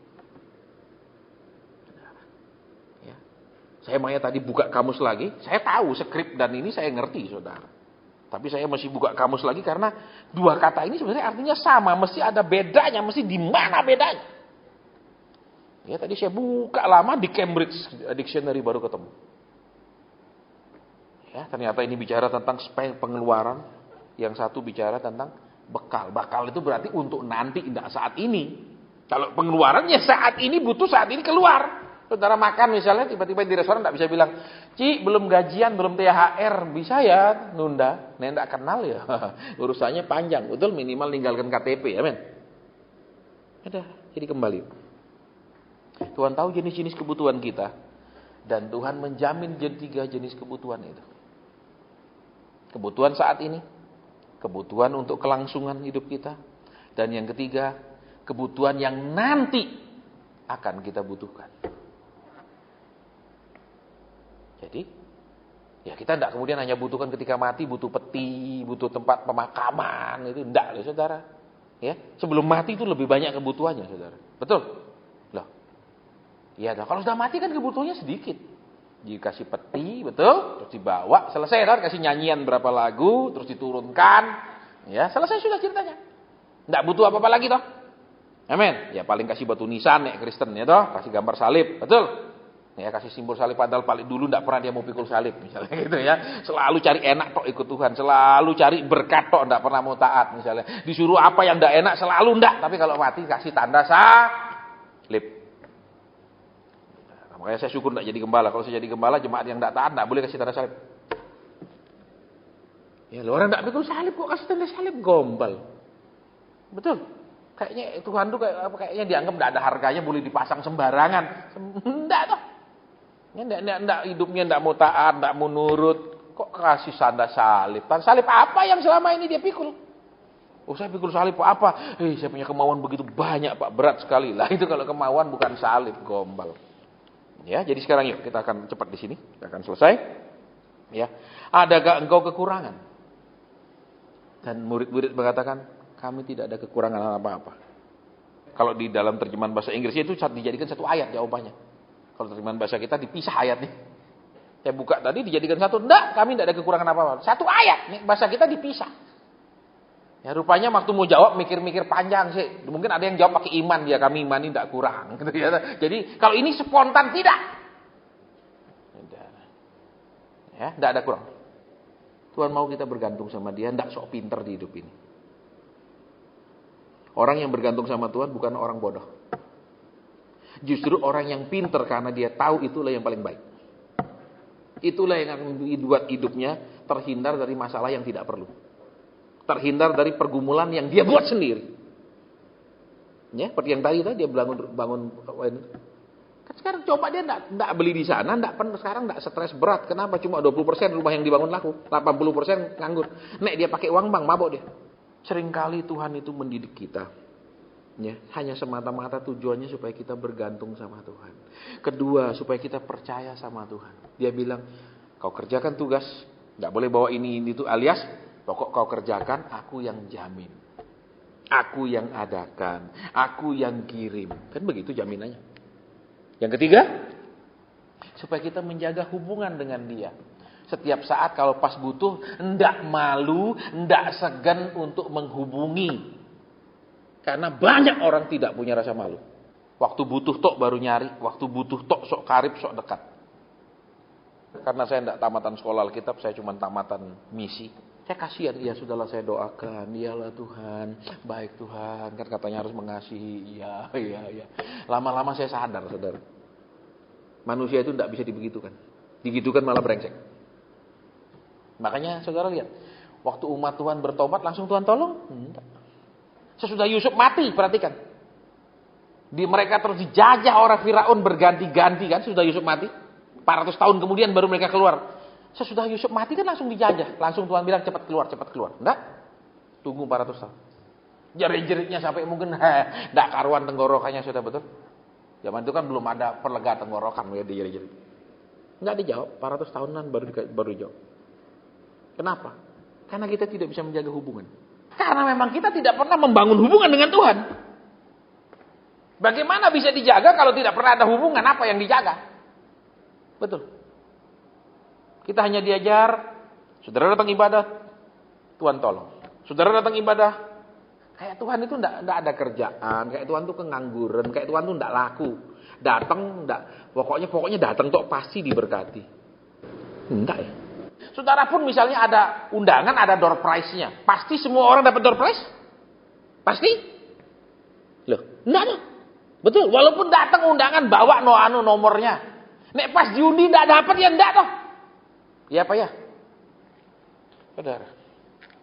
Saya makanya tadi buka kamus lagi, saya tahu skrip dan ini saya ngerti saudara. Tapi saya masih buka kamus lagi karena dua kata ini sebenarnya artinya sama, mesti ada bedanya, mesti di mana bedanya. Ya tadi saya buka lama di Cambridge Dictionary baru ketemu. Ya ternyata ini bicara tentang pengeluaran, yang satu bicara tentang Bekal. Bakal itu berarti untuk nanti, tidak saat ini. Kalau pengeluarannya saat ini, butuh saat ini keluar. Saudara makan misalnya, tiba-tiba di restoran tidak bisa bilang, Ci, belum gajian, belum THR, bisa ya nunda. Nek tidak kenal ya, urusannya panjang. Betul, minimal ninggalkan KTP, ya men. Ada, jadi kembali. Tuhan tahu jenis-jenis kebutuhan kita. Dan Tuhan menjamin 3 jenis kebutuhan itu. Kebutuhan saat ini, kebutuhan untuk kelangsungan hidup kita, dan yang ketiga, kebutuhan yang nanti akan kita butuhkan. Jadi, ya kita tidak kemudian hanya butuhkan ketika mati, butuh peti, butuh tempat pemakaman, itu tidak loh saudara. Ya, sebelum mati itu lebih banyak kebutuhannya saudara. Betul? Loh. Ya, kalau sudah mati kan kebutuhannya sedikit. Dikasih peti, betul? Terus dibawa, selesai kan? Kasih nyanyian berapa lagu, terus diturunkan. Ya, selesai sudah ceritanya. Tidak butuh apa-apa lagi toh. Amin. Ya paling kasih batu nisan nek Kristen ya toh, kasih gambar salib, betul? Ya kasih simbol salib, padahal paling dulu tidak pernah dia mau pikul salib misalnya gitu ya. Selalu cari enak tok ikut Tuhan, selalu cari berkat tok, tidak pernah mau taat misalnya. Disuruh apa yang tidak enak selalu tidak, tapi kalau mati kasih tanda salib. Nah, makanya saya syukur tidak jadi gembala. Kalau saya jadi gembala, jemaat yang tidak taat tidak boleh kasih tanda salib. Ya orang tidak pikul salib kok kasih tanda salib, gombal. Betul. Kayaknya Tuhan tuh kayaknya dianggap tidak ada harganya, boleh dipasang sembarangan. Enggak toh. Enggak hidupnya enggak mau taat, enggak mau nurut. Kok kasih tanda salib? Tanda salib apa yang selama ini dia pikul? Oh saya pikul salib apa? Saya punya kemauan begitu banyak Pak, berat sekali. Lah itu kalau kemauan bukan salib, gombal. Ya, jadi sekarang yuk kita akan cepat di sini. Kita akan selesai. Ya. Adakah engkau kekurangan? Dan murid-murid mengatakan, kami tidak ada kekurangan apa-apa. Kalau di dalam terjemahan bahasa Inggrisnya itu dijadikan satu ayat jawabannya. Kalau terjemahan bahasa kita dipisah ayatnya. Saya buka tadi dijadikan satu. Enggak, kami tidak ada kekurangan apa-apa. Satu ayat. Nih, bahasa kita dipisah. Ya rupanya waktu mau jawab mikir-mikir panjang sih. Mungkin ada yang jawab pakai iman. Ya kami iman ini tidak kurang. Gitu ya. Jadi kalau ini spontan tidak. Ya, tidak ada kurang. Tuhan mau kita bergantung sama Dia. Tidak sok pinter di hidup ini. Orang yang bergantung sama Tuhan bukan orang bodoh. Justru orang yang pinter karena dia tahu itulah yang paling baik. Itulah yang akan membuat hidupnya terhindar dari masalah yang tidak perlu. Terhindar dari pergumulan yang dia buat sendiri. Ya, seperti yang tadi dia bangun. Kan sekarang coba dia enggak beli di sana, sekarang enggak stres berat. Kenapa? Cuma 20% rumah yang dibangun laku, 80% nganggur. Nek dia pakai uang bank, mabok dia. Seringkali Tuhan itu mendidik kita. Ya, hanya semata-mata tujuannya supaya kita bergantung sama Tuhan. Kedua, supaya kita percaya sama Tuhan. Dia bilang, kau kerjakan tugas, enggak boleh bawa ini itu, alias pokok kau kerjakan, aku yang jamin. Aku yang adakan, aku yang kirim. Kan begitu jaminannya. Yang ketiga, supaya kita menjaga hubungan dengan Dia. Setiap saat kalau pas butuh, enggak malu, enggak segan untuk menghubungi. Karena banyak orang tidak punya rasa malu. Waktu butuh tok baru nyari, waktu butuh tok sok karib, sok dekat. Karena saya enggak tamatan sekolah Alkitab, saya cuma tamatan misi. Saya kasihan, ya sudahlah saya doakan, iyalah Tuhan, baik Tuhan, kan katanya harus mengasihi, iya. Lama-lama saya sadar, saudara. Manusia itu enggak bisa dibegitukan. Digitukan malah brengsek. Makanya saudara lihat, waktu umat Tuhan bertobat langsung Tuhan tolong? Enggak. Sesudah Yusuf mati, perhatikan. Mereka terus dijajah orang Firaun berganti-ganti kan, sesudah Yusuf mati. 400 tahun kemudian baru mereka keluar. Sesudah Yusuf mati kan langsung dijajah. Langsung Tuhan bilang cepat keluar. Enggak. Tunggu 400 tahun. Jerit-jeritnya sampai mungkin enggak karuan tenggorokannya sudah betul. Zaman itu kan belum ada perlega tenggorokan ya jerit-jerit. Enggak dijawab, 400 tahunan baru dijawab. Kenapa? Karena kita tidak bisa menjaga hubungan. Karena memang kita tidak pernah membangun hubungan dengan Tuhan. Bagaimana bisa dijaga kalau tidak pernah ada hubungan? Apa yang dijaga? Betul. Kita hanya diajar, saudara datang ibadah, Tuhan tolong. Saudara datang ibadah, kayak Tuhan itu enggak ada kerjaan, kayak Tuhan itu pengangguran, kayak Tuhan itu enggak laku. Datang enggak, pokoknya datang tok pasti diberkati. Enggak ya. Saudara pun misalnya ada undangan, ada door prize-nya. Pasti semua orang dapat door prize? Pasti? Loh, enggak dong. Betul, walaupun datang undangan bawa nomornya. Nek pas diundi enggak dapat ya enggak toh. Iya apa ya? Saudara.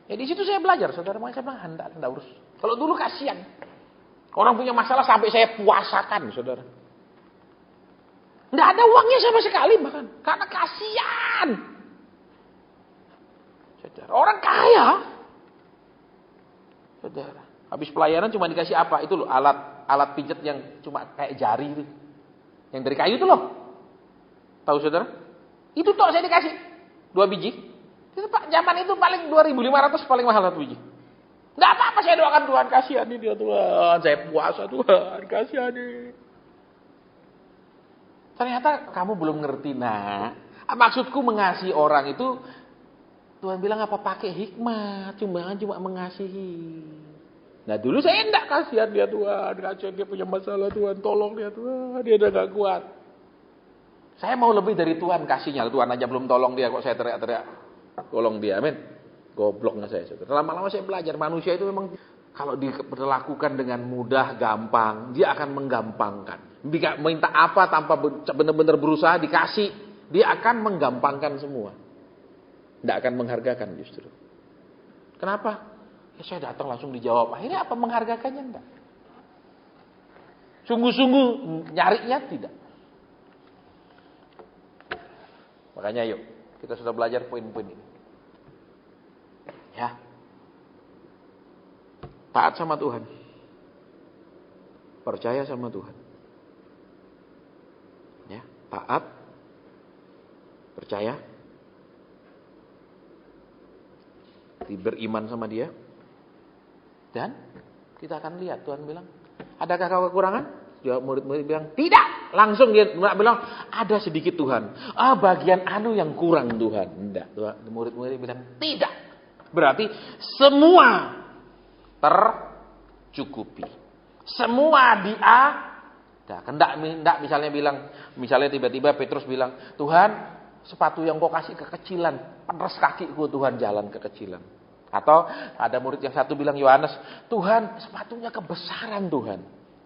Ya di situ saya belajar, saudara. Makanya saya bilang enggak urus. Kalau dulu kasihan. Orang punya masalah sampai saya puasakan, saudara. Enggak ada uangnya sama sekali bahkan. Karena kasihan. Saudara, orang kaya. Saudara, habis pelayanan cuma dikasih apa? Itu loh, alat pijat yang cuma kayak jari itu. Yang dari kayu itu loh. Tahu saudara? Itu toh saya dikasih 2 biji. Itu Pak, zaman itu paling 2.500 paling mahal 1 biji. Enggak apa-apa saya doakan Tuhan, kasihani dia Tuhan. Saya puasa Tuhan, kasihani. Ternyata kamu belum ngerti, nak. Maksudku mengasihi orang itu Tuhan bilang apa? Pakai hikmat, cuma mengasihi. Nah dulu saya enggak, kasihan dia Tuhan, kasihan dia punya masalah Tuhan, tolong dia Tuhan, dia udah gak kuat. Saya mau lebih dari Tuhan kasihnya, Tuhan aja belum tolong dia kok saya teriak-teriak tolong dia, amin. Gobloknya saya. Lama-lama saya belajar manusia itu memang kalau diperlakukan dengan mudah, gampang, dia akan menggampangkan. Dia minta apa tanpa benar-benar berusaha dikasih, dia akan menggampangkan semua. Tidak akan menghargakan justru. Kenapa? Ya saya datang langsung dijawab. Akhirnya apa menghargakannya? Enggak. Sungguh-sungguh nyarinya tidak. Makanya yuk, kita sudah belajar poin-poin ini. Ya. Taat sama Tuhan. Percaya sama Tuhan. Ya, taat, percaya, beriman sama dia, dan kita akan lihat Tuhan bilang, adakah kau kekurangan? Jawab murid-murid bilang tidak. Langsung dia bilang ada sedikit Tuhan. Bagian anu yang kurang Tuhan. Enggak. Murid-murid bilang tidak. Berarti semua tercukupi. Semua dia. Enggak misalnya tiba-tiba Petrus bilang, Tuhan, sepatu yang kau kasih kekecilan, peres kakiku Tuhan jalan kekecilan. Atau ada murid yang satu bilang, Yohanes, Tuhan sepatunya kebesaran Tuhan.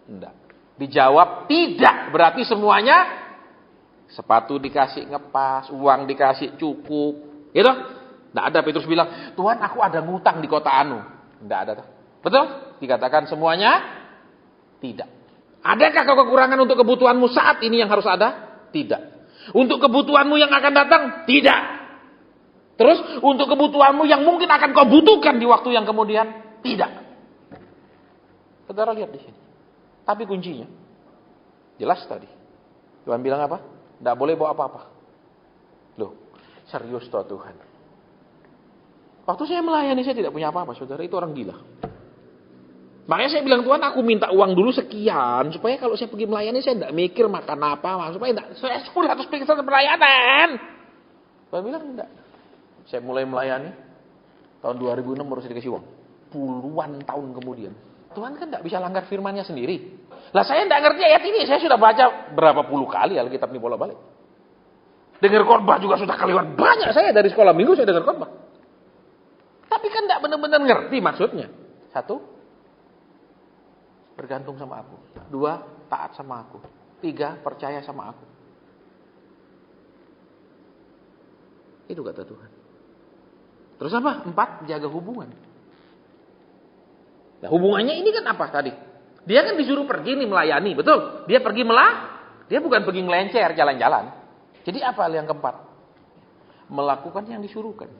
Enggak. Dijawab tidak, berarti semuanya sepatu dikasih ngepas, uang dikasih cukup. Gitu? Enggak ada Petrus bilang, Tuhan aku ada ngutang di kota anu. Enggak ada. Betul? Dikatakan semuanya tidak. Adakah kau kekurangan untuk kebutuhanmu saat ini yang harus ada? Tidak. Untuk kebutuhanmu yang akan datang? Tidak. Terus untuk kebutuhanmu yang mungkin akan kau butuhkan di waktu yang kemudian? Tidak. Saudara lihat di sini. Tapi kuncinya jelas tadi. Tuhan bilang apa? Tidak boleh bawa apa-apa. Loh, serius toh Tuhan. Waktu saya melayani saya tidak punya apa-apa, saudara. Itu orang gila. Makanya saya bilang, Tuhan aku minta uang dulu sekian. Supaya kalau saya pergi melayani saya tidak mikir makan apa. Supaya saya 100% pelayanan. Tuhan bilang tidak. Saya mulai melayani. Tahun 2006 baru saya dikasih uang. Puluhan tahun kemudian. Tuhan kan tidak bisa langgar firman-Nya sendiri. Lah saya tidak ngerti ayat ini. Saya sudah baca berapa puluh kali Alkitab ini bolak-balik. Dengar khotbah juga sudah kaliwan banyak saya. Dari sekolah minggu saya dengar khotbah. Tapi kan tidak benar-benar ngerti maksudnya. 1, bergantung sama aku. 2, taat sama aku. 3, percaya sama aku. Itu kata Tuhan. Terus apa? 4, jaga hubungan. Nah, hubungannya ini kan apa tadi? Dia kan disuruh pergi nih melayani, betul? Dia pergi dia bukan pergi ngelencer jalan-jalan. Jadi apa yang keempat? Melakukan yang disuruhkan.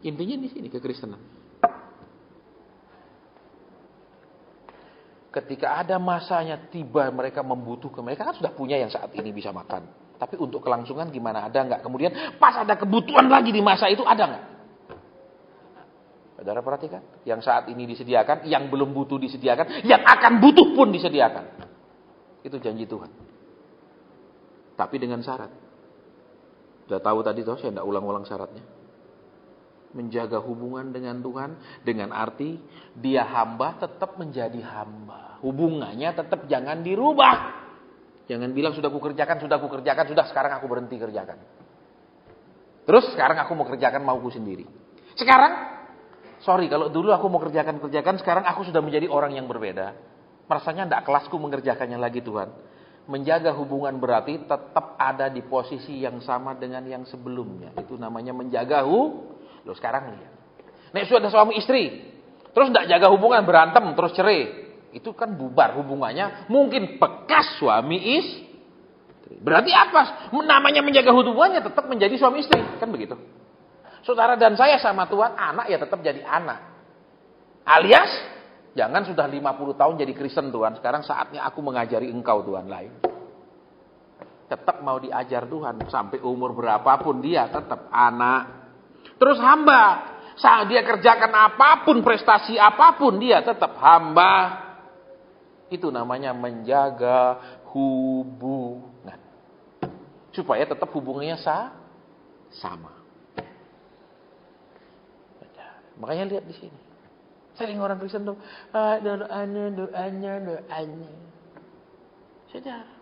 Intinya di sini kekristenan. Ketika ada masanya tiba mereka membutuhkan, mereka kan sudah punya yang saat ini bisa makan. Tapi untuk kelangsungan gimana? Ada nggak? Kemudian pas ada kebutuhan lagi di masa itu ada nggak? Saudara perhatikan, yang saat ini disediakan, yang belum butuh disediakan, yang akan butuh pun disediakan. Itu janji Tuhan. Tapi dengan syarat. Sudah tahu tadi toh, saya tidak ulang-ulang syaratnya. Menjaga hubungan dengan Tuhan, dengan arti dia hamba tetap menjadi hamba. Hubungannya tetap jangan dirubah. Jangan bilang sudah kukerjakan, sudah sekarang aku berhenti kerjakan. Terus sekarang aku mau kerjakan mauku sendiri. Sekarang Sorry, kalau dulu aku mau kerjakan, sekarang aku sudah menjadi orang yang berbeda. Rasanya tidak kelasku mengerjakannya lagi Tuhan. Menjaga hubungan berarti tetap ada di posisi yang sama dengan yang sebelumnya. Itu namanya menjaga Loh sekarang lihat. Nek sudah suami istri, terus tidak jaga hubungan, berantem, terus cerai. Itu kan bubar hubungannya. Mungkin bekas suami istri. Berarti apa? Namanya menjaga hubungannya tetap menjadi suami istri. Kan begitu. Saudara dan saya sama Tuhan, anak ya tetap jadi anak. Alias, jangan sudah 50 tahun jadi Kristen Tuhan. Sekarang saatnya aku mengajari engkau Tuhan lain. Tetap mau diajar Tuhan. Sampai umur berapapun dia tetap anak. Terus hamba. Saat dia kerjakan apapun, prestasi apapun, dia tetap hamba. Itu namanya menjaga hubungan. Supaya tetap hubungannya sama. Makanya lihat di sini. Sering orang Kristen tuh, doanya. Saudara.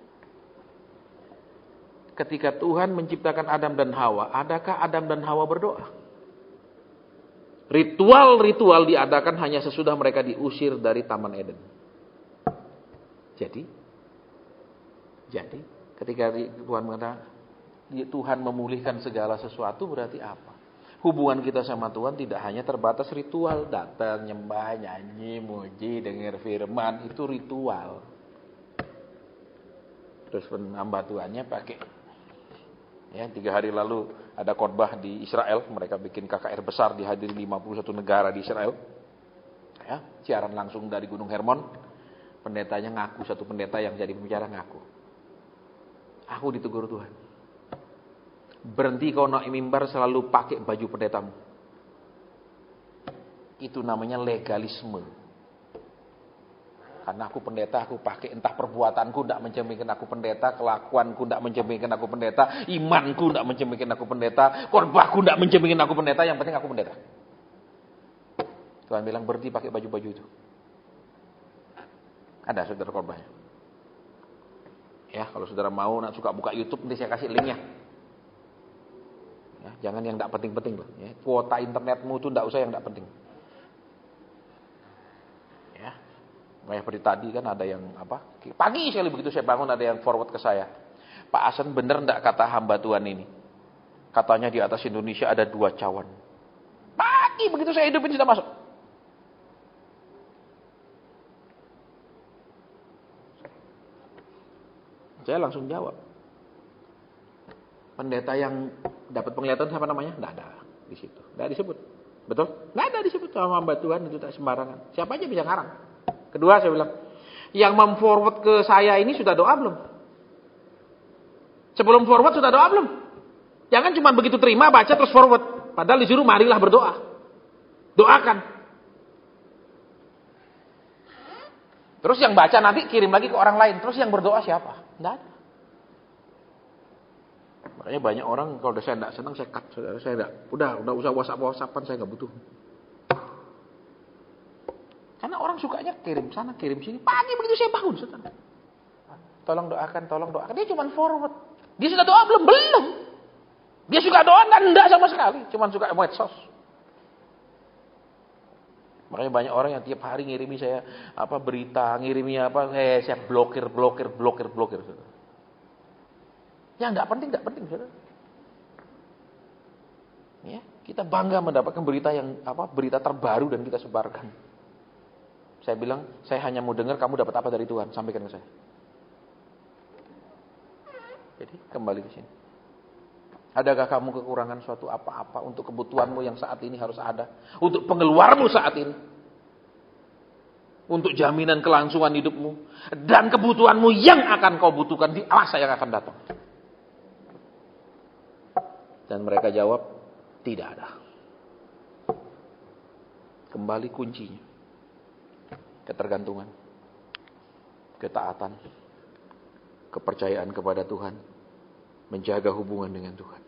Ketika Tuhan menciptakan Adam dan Hawa, adakah Adam dan Hawa berdoa? Ritual-ritual diadakan hanya sesudah mereka diusir dari Taman Eden. Jadi ketika Tuhan mengatakan Tuhan memulihkan segala sesuatu berarti apa? Hubungan kita sama Tuhan tidak hanya terbatas ritual. Datang, nyembah, nyanyi, muji, dengar firman. Itu ritual. Terus penambah Tuhannya pakai. Ya, 3 hari lalu ada khotbah di Israel. Mereka bikin KKR besar dihadiri 51 negara di Israel. Ya, siaran langsung dari Gunung Hermon. Pendetanya ngaku, satu pendeta yang jadi pembicara ngaku. Aku ditegur Tuhan. Berhenti kau naik mimbar selalu pakai baju pendetamu. Itu namanya legalisme. Karena aku pendeta, aku pakai entah perbuatanku tidak mencerminkan aku pendeta, kelakuanku tidak mencerminkan aku pendeta, imanku tidak mencerminkan aku pendeta, khotbahku tidak mencerminkan aku pendeta, yang penting aku pendeta. Tuhan bilang berhenti pakai baju-baju itu. Ada saudara khotbahnya. Ya, kalau saudara mau nak suka buka YouTube nanti saya kasih linknya. Ya, jangan yang tidak penting-penting loh. Ya, kuota internetmu itu tidak usah yang tidak penting. Ya, kayak seperti tadi kan ada yang apa? Pagi sekali begitu saya bangun ada yang forward ke saya. Pak Asen benar tidak kata hamba Tuhan ini? Katanya di atas Indonesia ada 2 cawan. Pagi begitu saya hidupin sudah masuk. Saya langsung jawab. Pendeta yang dapat penglihatan siapa namanya? Tidak ada di situ. Tidak disebut. Betul? Tidak ada disebut sama hamba Tuhan itu tak sembarangan. Siapa aja bisa ngarang. Kedua saya bilang, yang memforward ke saya ini sudah doa belum? Sebelum forward sudah doa belum? Jangan cuma begitu terima, baca terus forward. Padahal disuruh marilah berdoa. Doakan. Terus yang baca nanti kirim lagi ke orang lain. Terus yang berdoa siapa? Tidak ada. Makanya banyak orang kalau udah saya tidak senang saya cut, saudara saya tidak. Udah usah WhatsApp-WhatsAppan saya nggak butuh. Karena orang sukanya kirim sana, kirim sini. Pagi begitu saya bangun, saudara. Tolong doakan. Dia cuma forward. Dia sudah doa belum? Belum. Dia suka doa enggak sama sekali, cuma suka medsos. Makanya banyak orang yang tiap hari ngirimi saya apa berita, ngirimi apa, saya blokir. Saudara. Yang enggak penting, saudara. Ya, kita bangga mendapatkan berita yang berita terbaru dan kita sebarkan. Saya bilang, saya hanya mau dengar kamu dapat apa dari Tuhan, sampaikan ke saya. Jadi kembali ke sini. Adakah kamu kekurangan suatu apa-apa untuk kebutuhanmu yang saat ini harus ada, untuk pengeluarmu saat ini, untuk jaminan kelangsungan hidupmu dan kebutuhanmu yang akan kau butuhkan di masa yang akan datang? Dan mereka jawab, tidak ada. Kembali kuncinya. Ketergantungan. Ketaatan. Kepercayaan kepada Tuhan. Menjaga hubungan dengan Tuhan.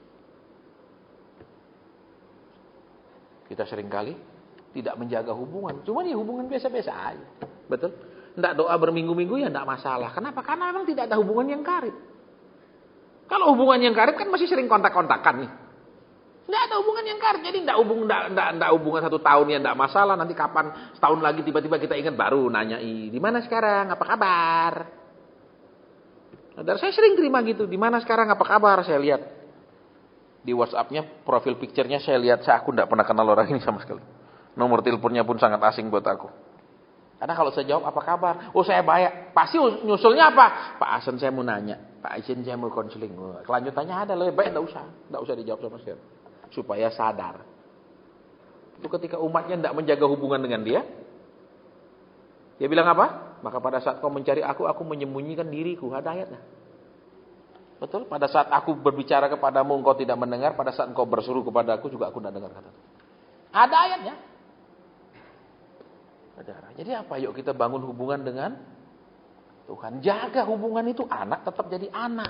Kita seringkali tidak menjaga hubungan. Cuma ya hubungan biasa-biasa aja. Betul? Tidak doa berminggu-minggu ya tidak masalah. Kenapa? Karena memang tidak ada hubungan yang karib. Kalau hubungan yang karib kan masih sering kontak-kontakan nih. Nggak ada hubungan yang karib. Jadi nggak hubungan 1 tahun ya nggak masalah. Nanti kapan setahun lagi tiba-tiba kita ingat baru nanyai, di mana sekarang, apa kabar? Saudara, saya sering terima gitu, di mana sekarang, apa kabar? Saya lihat di WhatsApp-nya, profil picture-nya saya lihat, aku nggak pernah kenal orang ini sama sekali. Nomor teleponnya pun sangat asing buat aku. Karena kalau saya jawab apa kabar, oh saya baik, pasti nyusulnya apa? Pak Asen saya mau nanya, Pak Asen saya mau konseling. Kelanjutannya ada, lebih baik nggak usah dijawab sama sekali. Supaya sadar. Itu ketika umatnya tidak menjaga hubungan dengan dia bilang apa? Maka pada saat kau mencari aku menyembunyikan diriku. Ada ayatnya. Betul? Pada saat aku berbicara kepadamu, engkau tidak mendengar. Pada saat engkau berseru kepada aku juga aku tidak dengar kata. Ada ayatnya. Saudara, jadi apa? Yuk kita bangun hubungan dengan Tuhan. Jaga hubungan itu, anak tetap jadi anak.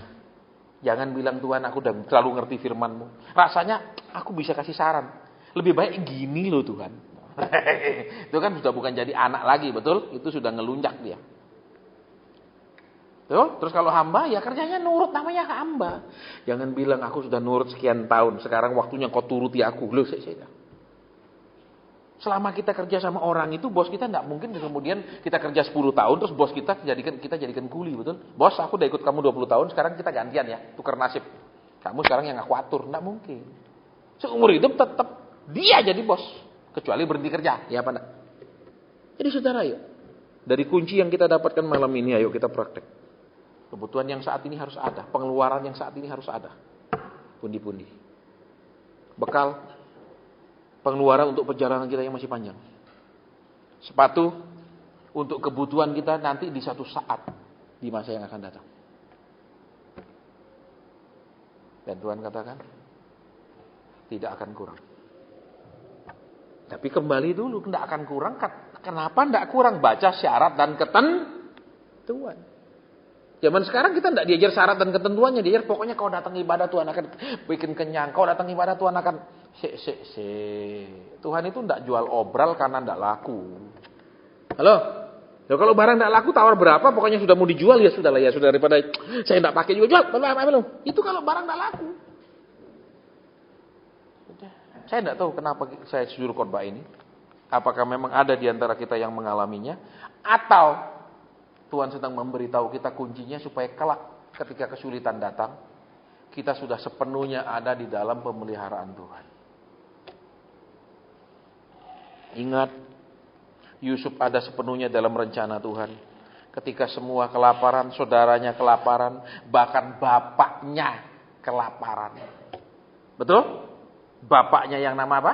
Jangan bilang Tuhan aku udah terlalu ngerti firman-Mu. Rasanya aku bisa kasih saran. Lebih baik gini loh Tuhan. Itu kan sudah bukan jadi anak lagi, betul? Itu sudah ngelunjak dia. Tuh, terus kalau hamba ya kerjanya nurut, namanya hamba. Jangan bilang aku sudah nurut sekian tahun, sekarang waktunya kau turuti aku. Loh, saya. Selama kita kerja sama orang itu, bos kita tidak mungkin kemudian kita kerja 10 tahun terus bos kita jadikan kuli, betul? Bos, aku udah ikut kamu 20 tahun, sekarang kita gantian ya, tukar nasib. Kamu sekarang yang aku atur, tidak mungkin. Seumur hidup tetap dia jadi bos, kecuali berhenti kerja, ya apa enggak? Jadi saudara, yuk dari kunci yang kita dapatkan malam ini, ayo kita praktek. Kebutuhan yang saat ini harus ada, pengeluaran yang saat ini harus ada, pundi-pundi, bekal. Pengeluaran untuk perjalanan kita yang masih panjang. Sepatu untuk kebutuhan kita nanti di satu saat di masa yang akan datang. Dan Tuhan katakan tidak akan kurang. Tapi kembali dulu, tidak akan kurang. Kenapa tidak kurang? Baca syarat dan ketentuan. Zaman sekarang kita tidak diajar syarat dan ketentuannya, diajar pokoknya kau datang ibadah Tuhan akan bikin kenyang, kau datang ibadah Tuhan akan Tuhan itu tidak jual obral karena tidak laku. Halo? Ya, kalau barang tidak laku tawar berapa, pokoknya sudah mau dijual ya sudah daripada saya tidak pakai juga jual. Itu kalau barang tidak laku. Saya tidak tahu kenapa saya suruh khotbah ini. Apakah memang ada di antara kita yang mengalaminya, atau Tuhan sedang memberitahu kita kuncinya supaya kelak ketika kesulitan datang, kita sudah sepenuhnya ada di dalam pemeliharaan Tuhan. Ingat, Yusuf ada sepenuhnya dalam rencana Tuhan. Ketika semua kelaparan, saudaranya kelaparan, bahkan bapaknya kelaparan. Betul? Bapaknya yang nama apa?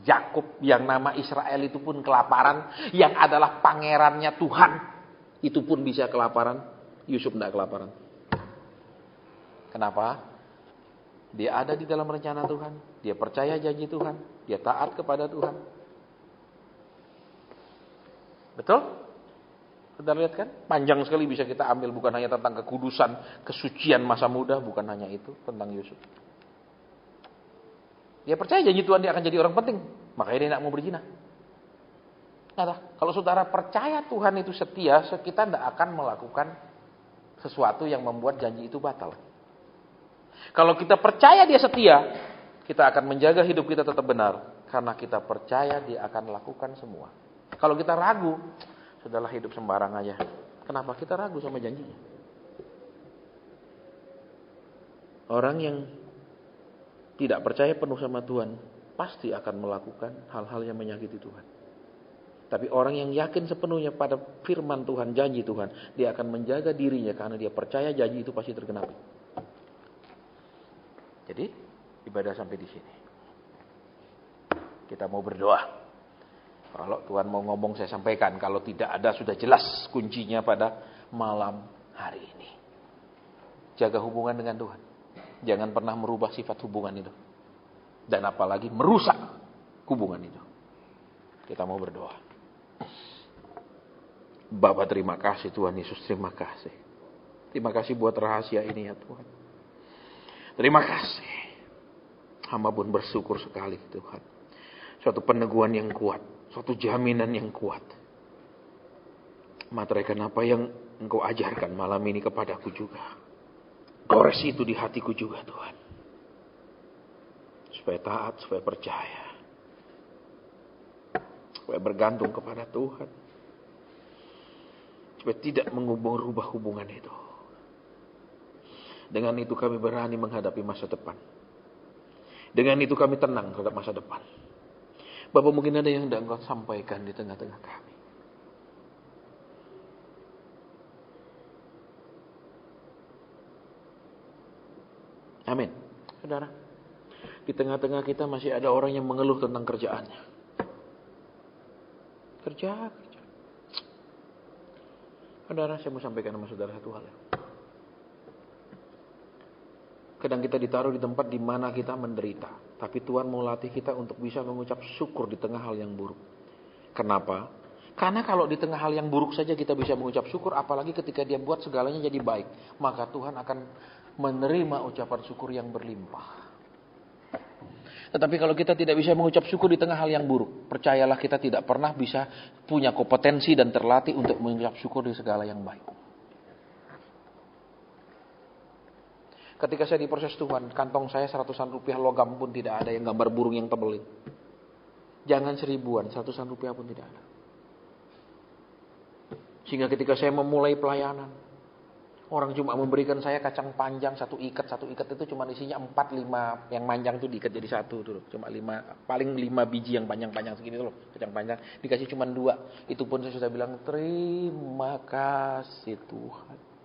Yakub, yang nama Israel itu pun kelaparan, yang adalah pangerannya Tuhan. Itu pun bisa kelaparan, Yusuf tidak kelaparan. Kenapa? Dia ada di dalam rencana Tuhan. Dia percaya janji Tuhan. Dia taat kepada Tuhan. Betul? Kita lihat kan? Panjang sekali bisa kita ambil. Bukan hanya tentang kekudusan, kesucian masa muda. Bukan hanya itu tentang Yusuf. Dia percaya janji Tuhan dia akan jadi orang penting. Makanya dia tidak mau berzina. Kalau saudara percaya Tuhan itu setia, kita tidak akan melakukan sesuatu yang membuat janji itu batal. Kalau kita percaya dia setia, kita akan menjaga hidup kita tetap benar. Karena kita percaya dia akan lakukan semua. Kalau kita ragu, sudahlah hidup sembarang aja. Kenapa kita ragu sama janjinya? Orang yang tidak percaya penuh sama Tuhan, pasti akan melakukan hal-hal yang menyakiti Tuhan. Tapi orang yang yakin sepenuhnya pada firman Tuhan, janji Tuhan, dia akan menjaga dirinya karena dia percaya janji itu pasti tergenapi. Jadi, ibadah sampai di sini. Kita mau berdoa. Kalau Tuhan mau ngomong saya sampaikan. Kalau tidak ada sudah jelas kuncinya pada malam hari ini. Jaga hubungan dengan Tuhan. Jangan pernah merubah sifat hubungan itu. Dan apalagi merusak hubungan itu. Kita mau berdoa. Bapa, terima kasih Tuhan Yesus, terima kasih. Terima kasih buat rahasia ini ya Tuhan. Terima kasih. Hamba pun bersyukur sekali Tuhan. Suatu peneguhan yang kuat. Suatu jaminan yang kuat. Materaikan apa yang Engkau ajarkan malam ini kepadaku juga. Gores itu di hatiku juga Tuhan. supaya taat, supaya percaya, supaya bergantung kepada Tuhan, supaya tidak mengubah hubungan itu. Dengan itu kami berani menghadapi masa depan. Dengan itu kami tenang terhadap masa depan. Bapak, mungkin ada yang tidak Engkau sampaikan di tengah-tengah kami. Amin. Saudara, di tengah-tengah kita masih ada orang yang mengeluh tentang kerjaannya. Kerja. Saudara, saya mau sampaikan sama saudara satu hal. Kadang kita ditaruh di tempat di mana kita menderita, tapi Tuhan mau latih kita untuk bisa mengucap syukur di tengah hal yang buruk. Kenapa? Karena kalau di tengah hal yang buruk saja kita bisa mengucap syukur, apalagi ketika Dia buat segalanya jadi baik, maka Tuhan akan menerima ucapan syukur yang berlimpah. Tetapi kalau kita tidak bisa mengucap syukur di tengah hal yang buruk, percayalah kita tidak pernah bisa punya kompetensi dan terlatih untuk mengucap syukur di segala yang baik. Ketika saya diproses Tuhan, kantong saya 100-an rupiah logam pun tidak ada, yang gambar burung yang tebelin. Jangan 1000-an, 100-an rupiah pun tidak ada. Sehingga ketika saya memulai pelayanan, orang cuma memberikan saya kacang panjang satu ikat itu cuma isinya 4-5, yang panjang itu diikat jadi satu dulu, cuma 5, paling 5 biji yang panjang-panjang segini loh, kacang panjang dikasih cuma 2. Itu pun saya sudah bilang terima kasih Tuhan.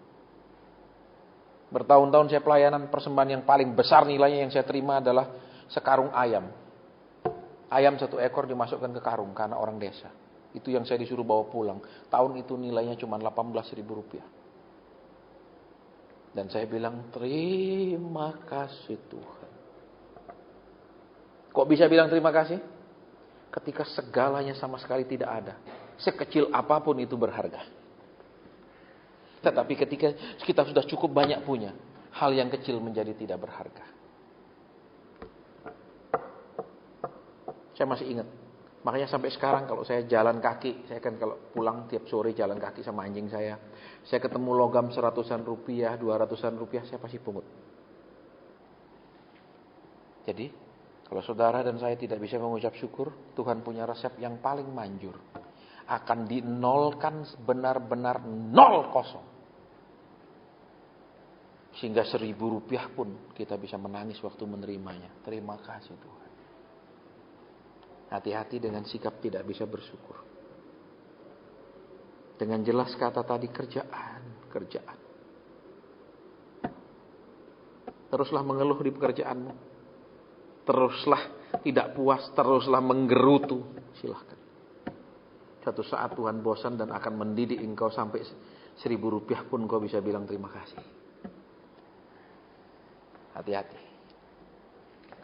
Bertahun-tahun saya pelayanan, persembahan yang paling besar nilainya yang saya terima adalah sekarung ayam. Ayam 1 ekor dimasukkan ke karung karena orang desa. Itu yang saya disuruh bawa pulang. Tahun itu nilainya cuma 18.000 rupiah. Dan saya bilang terima kasih Tuhan. Kok bisa bilang terima kasih? Ketika segalanya sama sekali tidak ada. Sekecil apapun itu berharga. Tetapi ketika kita sudah cukup banyak punya, hal yang kecil menjadi tidak berharga. Saya masih ingat. Makanya sampai sekarang kalau saya jalan kaki, saya kan kalau pulang tiap sore jalan kaki sama anjing saya ketemu logam 100-an rupiah, 200-an rupiah, saya pasti pungut. Jadi, kalau saudara dan saya tidak bisa mengucap syukur, Tuhan punya resep yang paling manjur. Akan dinolkan benar-benar 0. Sehingga 1.000 rupiah pun kita bisa menangis waktu menerimanya. Terima kasih Tuhan. Hati-hati dengan sikap tidak bisa bersyukur. Dengan jelas kata tadi kerjaan. Teruslah mengeluh di pekerjaanmu. Teruslah tidak puas, teruslah menggerutu. Silahkan. Satu saat Tuhan bosan dan akan mendidik engkau sampai 1.000 rupiah pun kau bisa bilang terima kasih. Hati-hati.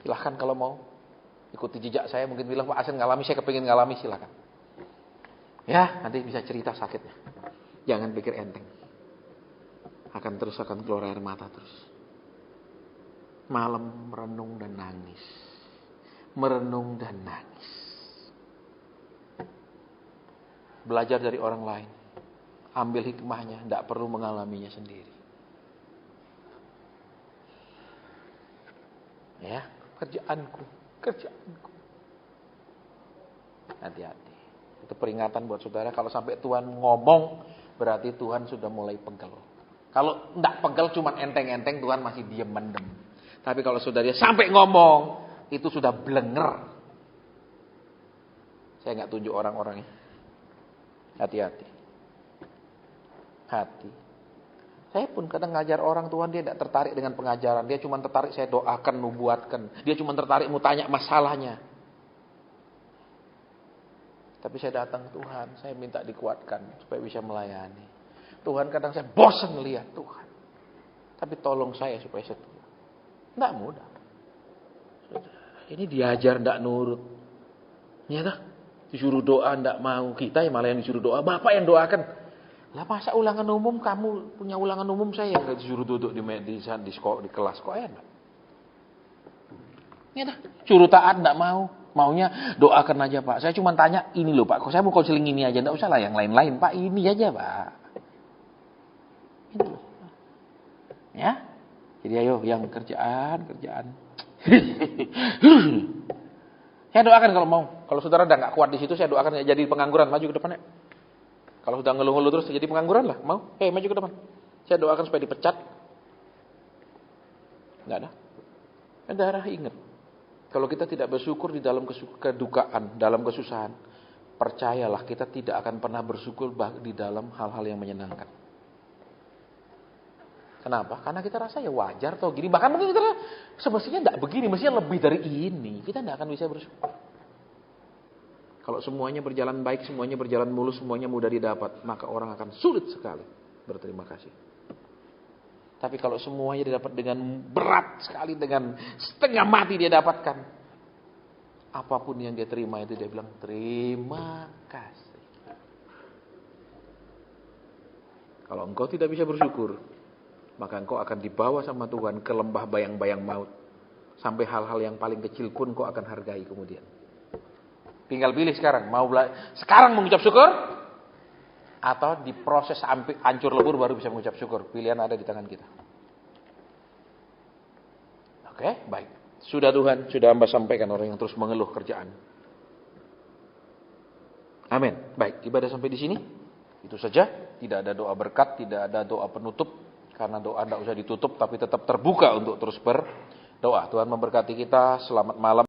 Silahkan kalau mau ikuti jejak saya, mungkin bilang Pak Asen ngalami, saya kepingin ngalami, silahkan. Ya, nanti bisa cerita sakitnya. Jangan pikir enteng. Akan keluar air mata terus. Malam merenung dan nangis. Merenung dan nangis. Belajar dari orang lain. Ambil hikmahnya, tidak perlu mengalaminya sendiri. Ya, kerjaanku. Hati-hati. Itu peringatan buat saudara. Kalau sampai Tuhan ngomong, berarti Tuhan sudah mulai pegel. Kalau enggak pegel cuman enteng-enteng, Tuhan masih diam mendem. Tapi kalau saudara sampai ngomong, itu sudah blenger. Saya enggak tunjuk orang-orangnya. Hati-hati. Hati. Saya pun kadang ngajar orang, Tuhan dia tidak tertarik dengan pengajaran. Dia cuma tertarik saya doakan, nubuatkan. Dia cuma tertarik mau tanya masalahnya. Tapi saya datang Tuhan, saya minta dikuatkan supaya bisa melayani. Tuhan kadang saya bosan lihat Tuhan. Tapi tolong saya supaya setia. Tidak mudah. Ini diajar tidak nurut. Nyata, disuruh doa tidak mau. Kita yang malah yang disuruh doa. Bapak yang doakan. Lah masa ulangan umum, kamu punya ulangan umum, saya yang disuruh duduk di sekolah, di kelas, kok enak? Nyata, suruh taat tidak mau. Maunya doakan aja Pak. Saya cuma tanya ini loh Pak. Kok saya mau konseling ini aja, tidak usah lah yang lain-lain Pak. Ini aja Pak. Itu. Ya. Jadi ayo yang kerjaan. Saya doakan kalau mau. Kalau saudara udah nggak kuat di situ, saya doakan jadi pengangguran, maju ke depan ya. Kalau sudah ngeluh-ngeluh terus jadi pengangguran lah, mau? Maju ke depan. Saya doakan supaya dipecat. Nggak ada. Saudara ingat, kalau kita tidak bersyukur di dalam kedukaan, dalam kesusahan, percayalah kita tidak akan pernah bersyukur di dalam hal-hal yang menyenangkan. Kenapa? Karena kita rasa ya wajar toh gini. Bahkan mungkin kita semestinya tidak begini, mestinya lebih dari ini. Kita tidak akan bisa bersyukur. Kalau semuanya berjalan baik, semuanya berjalan mulus, semuanya mudah didapat, maka orang akan sulit sekali berterima kasih. Tapi kalau semuanya didapat dengan berat sekali, dengan setengah mati dia dapatkan, apapun yang dia terima itu dia bilang terima kasih. Kalau engkau tidak bisa bersyukur, maka engkau akan dibawa sama Tuhan ke lembah bayang-bayang maut. Sampai hal-hal yang paling kecil pun kau akan hargai kemudian. Tinggal pilih sekarang, sekarang mengucap syukur, atau di proses hancur lebur baru bisa mengucap syukur. Pilihan ada di tangan kita. Oke, baik. Sudah Tuhan, sudah hamba sampaikan orang yang terus mengeluh kerjaan. Amin. Baik, ibadah sampai di sini. Itu saja. Tidak ada doa berkat, tidak ada doa penutup. Karena doa tidak usah ditutup, tapi tetap terbuka untuk terus berdoa. Tuhan memberkati kita. Selamat malam.